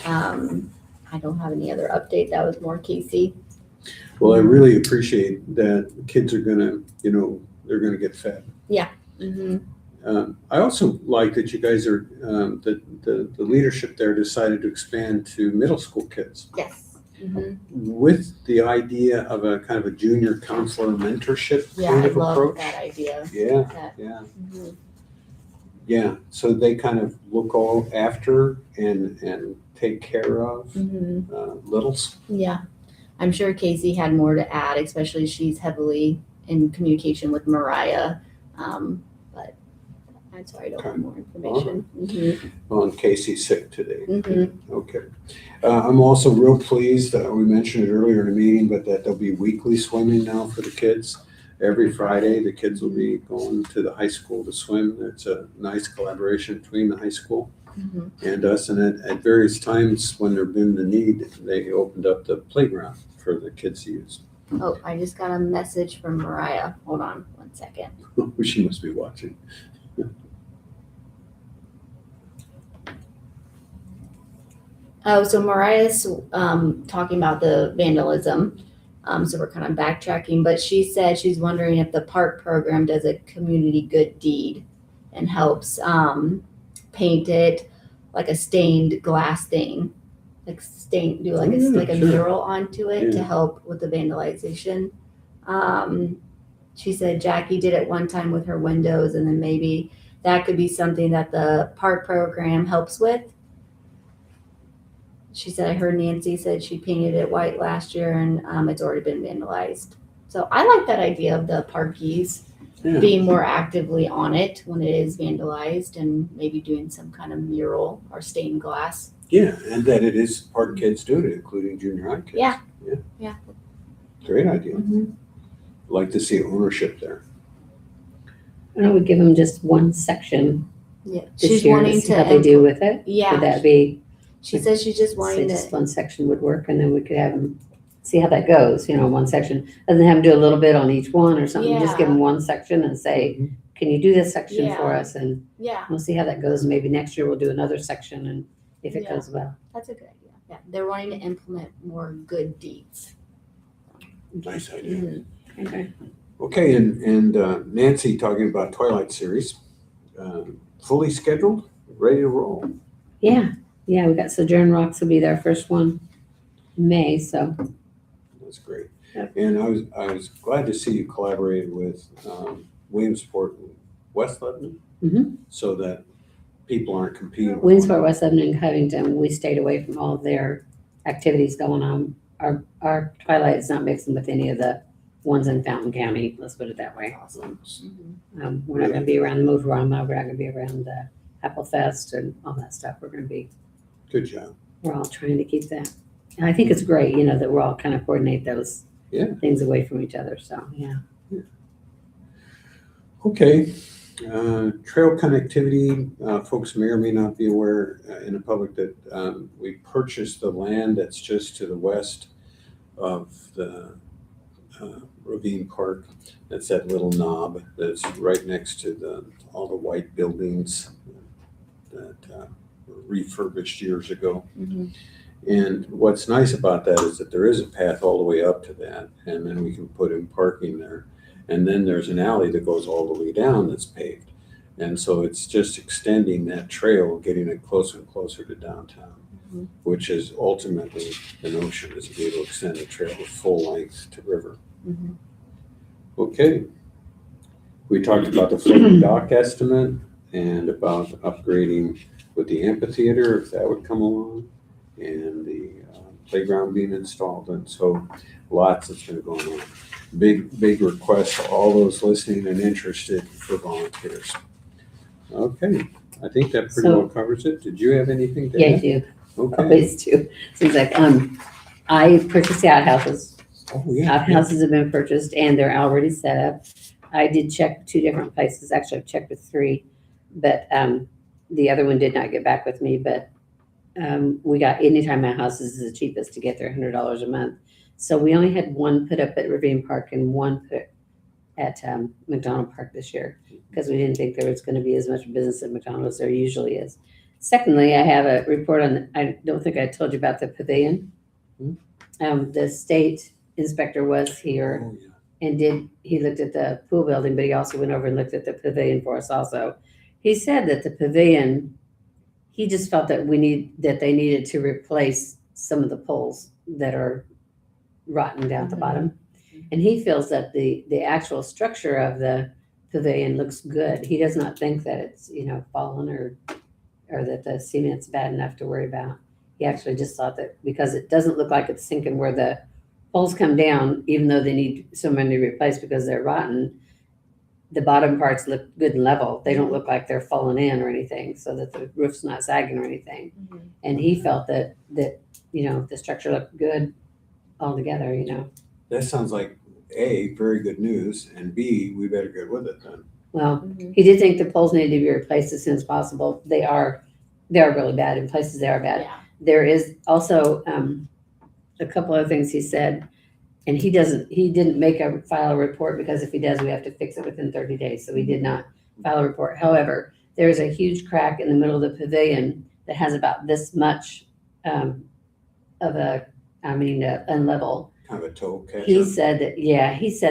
I don't have any other update. That was more Casey. Well, I really appreciate that kids are gonna, they're gonna get fed. Mm-hmm. I also like that you guys are, the leadership there decided to expand to middle school kids Yes. Mm-hmm. with the idea of a kind of a junior counselor mentorship Yeah, kind I of love approach. that idea. Yeah, That, yeah, mhm. yeah. So they kind of look all after and take care of littles. Yeah, I'm sure Casey had more to add, especially she's heavily in communication with Mariah. But I'm sorry, I don't have more information. On Casey's sick today. Mm-hmm. Okay. I'm also real pleased, we mentioned it earlier in the meeting, but that there'll be weekly swimming now for the kids. Every Friday, the kids will be going to the high school to swim. It's a nice collaboration between the high school Mm-hmm. and us. And at various times when there've been the need, they opened up the playground for the kids to use. Oh, I just got a message from Mariah. Hold on one second. She must be watching. Oh, so Mariah's talking about the vandalism. So we're kind of backtracking, but she said she's wondering if the park program does a community good deed and helps paint it like a stained glass thing, like do like a Sure. mural onto it to Yeah. help with the vandalization. She said Jackie did it one time with her windows, and then maybe that could be something that the park program helps with. She said, I heard Nancy said she painted it white last year and it's already been vandalized. So I like that idea of the parkies Yeah. being more actively on it when it is vandalized and maybe doing some kind of mural or stained glass. Yeah, and that it is part kids doing it, including junior high kids. Yeah. Yeah. Yeah. Great idea. Mm-hmm. Like to see ownership there. I would give them just one section Yeah. this She's year to wanting see to. how they do with it. Yeah. Would that be, She says she's just say wanting just to. one section would work and then we could have them, see how that goes, one section. Other than have them do a little bit on each one or something, just give Yeah. them one section and say, can you do this section for Yeah. us? And Yeah. we'll see how that goes. Maybe next year we'll do another section and if it Yeah. goes well. That's a good idea. Yeah. They're wanting to implement more good deeds. Nice idea. Mhm. Okay. Okay, and Nancy talking about Twilight series, fully scheduled, ready to roll. Yeah, we got Sojourn Rocks will be their first one in May, so. That's great. Yep. And I was glad to see you collaborated with Williamsport and West Lebanon, Mhm. so that people aren't competing. with Williamsport, one West Lebanon, and Covington, we stayed away from all of their activities going on. Our Twilight is not mixing with any of the ones in Fountain County, let's put it that way. Awesome. We're not gonna be around the Move Rama, we're not gonna be around the Apple Fest and all that stuff. We're Good job. we're all trying to keep that. And I think it's great, that we're all kind of coordinate those Yeah. things away from each other, so, yeah. Okay, trail connectivity, folks may or may not be aware in the public that we purchased the land that's just to the west of the Ravine Park. That's that little knob that's right next to all the white buildings that were refurbished years ago. Mhm. And what's nice about that is that there is a path all the way up to that, and then we can put in parking there. And then there's an alley that goes all the way down that's paved. And so it's just extending that trail, getting it closer and closer to downtown, which is ultimately the notion, is to be able to extend the trail to full length to River. Mhm. Okay. We talked about the floating dock estimate and about upgrading with the amphitheater, if that would come along, and the playground being installed. And so lots that's been going on. Big request to all those listening and interested for volunteers. Okay, I think that pretty So- well covers it. Did you have anything to Yeah, I add? do. Okay. Always do. Seems like, I purchased the outhouses. Oh, yeah. Outhouses have been purchased and they're already set up. I did check 2 different places. Actually, I've checked with 3, but, the other one did not get back with me, but, we got, anytime my house is the cheapest to get there, $100 a month. So we only had 1 put up at Ravine Park and 1 put at, McDonald Park this year, because we didn't think there was gonna be as much business at McDonald as there usually is. Secondly, I have a report on, I don't think I told you about the pavilion. The state inspector was here Oh, yeah. and he looked at the pool building, but he also went over and looked at the pavilion for us also. He said that the pavilion, he just felt that they needed to replace some of the poles that are rotten down at the bottom. And he feels that the actual structure of the pavilion looks good. He does not think that it's, fallen or that the cement's bad enough to worry about. He actually just thought that because it doesn't look like it's sinking where the poles come down, even though they need so many replaced because they're rotten, the bottom parts look good and level. They don't look like they're falling in or anything, so that the roof's not sagging or anything. And he felt that the structure looked good altogether, That sounds like A, very good news, and B, we better get with it then. Well, he did think the poles needed to be replaced as soon as possible. They are really bad. In places they are bad. Yeah. There is also a couple other things he said, and he didn't file a report, because if he does, we have to fix it within 30 days. So he did not file a report. However, there's a huge crack in the middle of the pavilion that has about this much of unlevel. Kind of a toe catcher. He said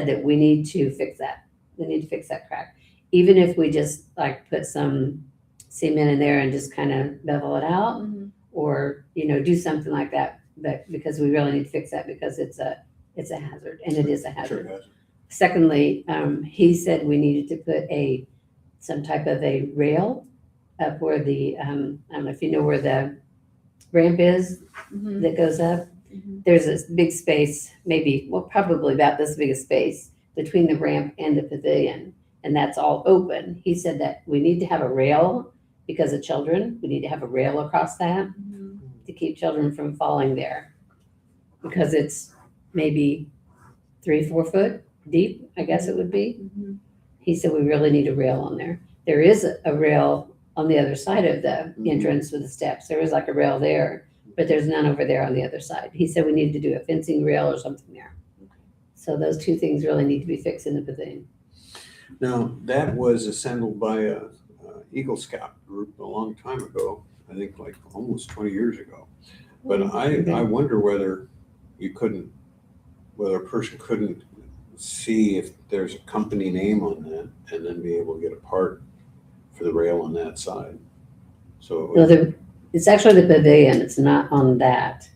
that we need to fix that. We need to fix that crack. Even if we just put some cement in there and just kind of bevel it out, or, do something like that. But because we really need to fix that, because it's a hazard, and it is a hazard. Sure. Secondly, he said we needed to put some type of a rail up where I don't know if you know where the ramp is that goes up. There's this big space, probably about this big a space between the ramp and the pavilion, and that's all open. He said that we need to have a rail because of children. We need to have a rail across that to keep children from falling there, because it's maybe 3-4 foot deep, I guess it would be. He said we really need a rail on there. There is a rail on the other side of the entrance with the steps. There is a rail there, but there's none over there on the other side. He said we need to do a fencing rail or something there. So those 2 things really need to be fixed in the pavilion. Now, that was assembled by a Eagle Scout group a long time ago, I think almost 20 years ago. But I wonder whether a person couldn't see if there's a company name on that, and then be able to get a part for the rail on that side. So Well, it's actually the pavilion. It's not on that.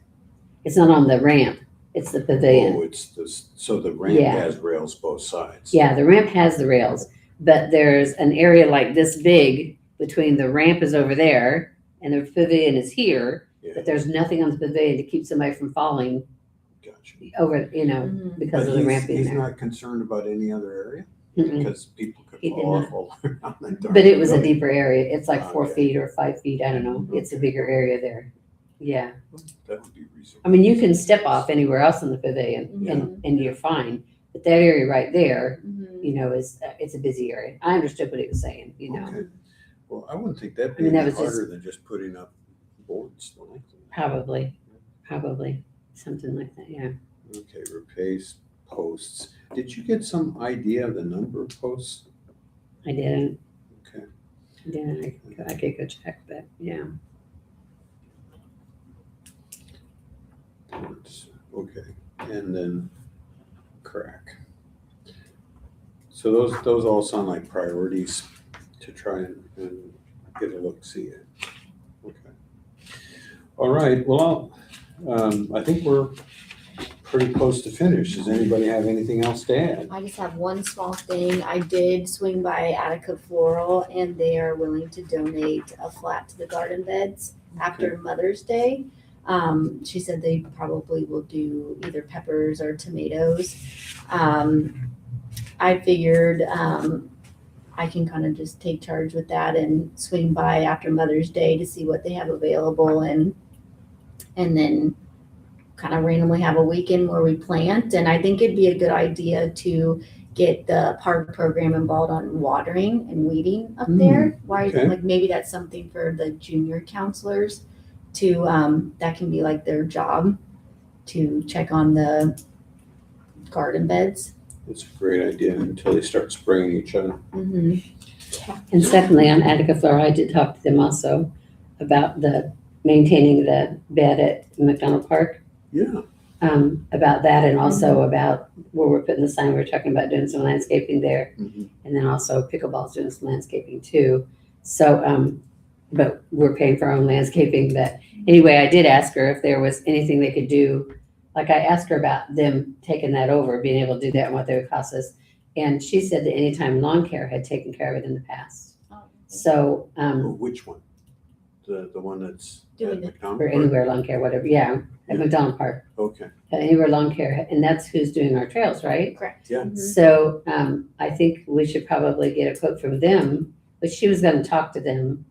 It's not on the ramp. It's the pavilion. So the ramp Yeah. has rails both sides. Yeah, the ramp has the rails, but there's an area like this big between the ramp is over there and the pavilion is here, Yeah, but there's nothing on the pavilion to keep somebody from falling gotcha. over, because But of the ramp being he's there. not concerned about any other area? Mm-mm. Because people could He did fall not. off all around that darn But it was a building. deeper area. It's 4 Okay. feet or 5 feet. I don't know. It's a bigger area there. Yeah. That would be reasonable. I mean, you can step off anywhere else in the pavilion and you're fine. But that area right there, it's a busy area. I understood what he was saying, Okay. Well, I wouldn't think that'd I be mean, that any was just- harder than just putting up boards. The length of it. Probably something like that. Yeah. Okay, replace posts. Did you get some idea of the number of posts? I didn't. Okay. I could go check that. Yeah. Okay, and then crack. So those all sound like priorities to try and get a look, see it. Okay. All right, well, I think we're pretty close to finish. Does anybody have anything else to add? I just have one small thing. I did swing by Attica Floral and they are willing to donate a flat to the garden beds after Mother's Day. She said they probably will do either peppers or tomatoes. I figured I can kind of just take charge with that and swing by after Mother's Day to see what they have available and then kind of randomly have a weekend where we plant. And I think it'd be a good idea to get the park program involved on watering and weeding up there. Why, okay. like maybe that's something for the junior counselors to, that can be like their job to check on the garden beds. That's a great idea until they start spraying each other. Mm-hmm. And secondly, on Attica Floral, I did talk to them also about maintaining the bed at McDonald Park. Yeah. About that and also about where we're putting the sign, we were talking about doing some landscaping there. Mhm. And then also pickleball's doing some landscaping too. So, but we're paying for our own landscaping. But anyway, I did ask her if there was anything they could do. Like I asked her about them taking that over, being able to do that and what they would cost us. And she said that Anytime Lawn Care had taken care of it in the past. So, Which one? The one that's Doing at it. McDonald? or Anywhere Lawn Care, whatever, yeah, at McDonald Park. Okay. Anywhere Lawn Care, and that's who's doing our trails, right? Correct. Yeah. So I think we should probably get a quote from them, but she was gonna talk to them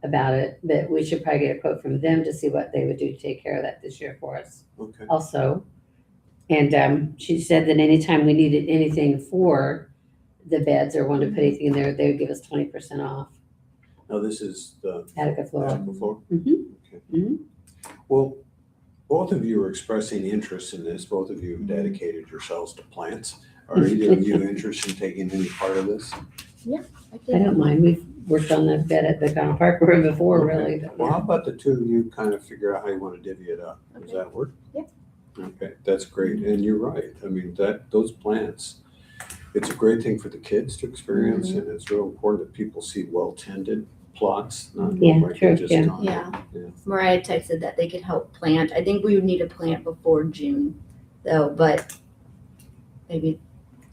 about it, but we should probably get a quote from them to see what they would do to take care of that this year for us Okay. also. And she said that anytime we needed anything for the beds or wanted to put anything in there, they would give us 20% off. Now this is the Attica Floral. Attica Floor? Mhm. Okay. Mhm. Well, both of you are expressing interest in this. Both of you have dedicated yourselves to plants. Are either of you interested in taking any part of this? I don't mind, we've worked on the bed at the County Park room before, really. but Well, how about the two of you kind of figure out how you want to divvy it up? Does Okay. that work? Yep. Okay, that's great. And you're right. I mean, those plants, it's a great thing for the kids to experience, and it's real important that people see well-tended plots, not Yeah, look like true, they're just yeah. gone. Yeah. Yeah. Mariah texted that they could help plant. I think we would need a plant before June though, but maybe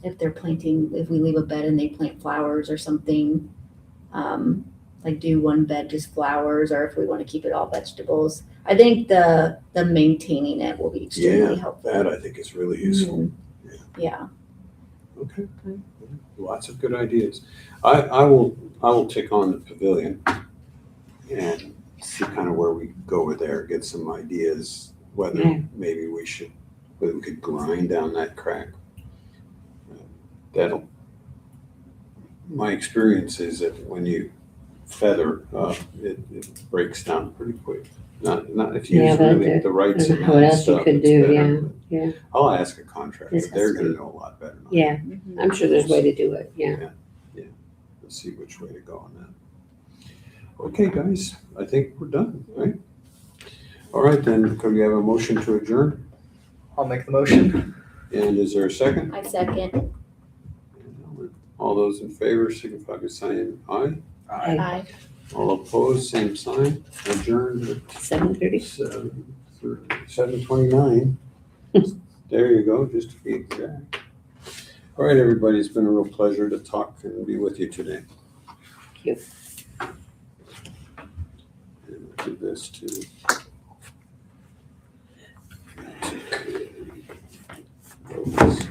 if they're planting, if we leave a bed and they plant flowers or something, like do one bed just flowers, or if we want to keep it all vegetables. I think the maintaining it will be extremely helpful. That I think is really useful. Yeah. Okay. Lots of good ideas. I will take on the pavilion and see kind of where we go with there, get some ideas, whether Yeah. maybe whether we could grind down that crack. My experience is that when you feather, it breaks down pretty quick. Not if you Yeah, use but really the right I don't know cement what and else you stuff, could it's do, better, but yeah. I'll ask a contractor. This has They're to gonna be- know a lot better. than I Yeah, do. I'm sure there's a way to do it, yeah. Let's see which way to go on that. Okay, guys, I think we're done, right? All right, then, could we have a motion to adjourn? I'll make the motion. And is there a second? I second. All those in favor signify by saying aye. Aye. All opposed, same sign. Adjourned at 7:30. 7:29. There you go, just to be exact. All right, everybody, it's been a real pleasure to talk and be with you today. Thank you. And we'll do this too. Focus.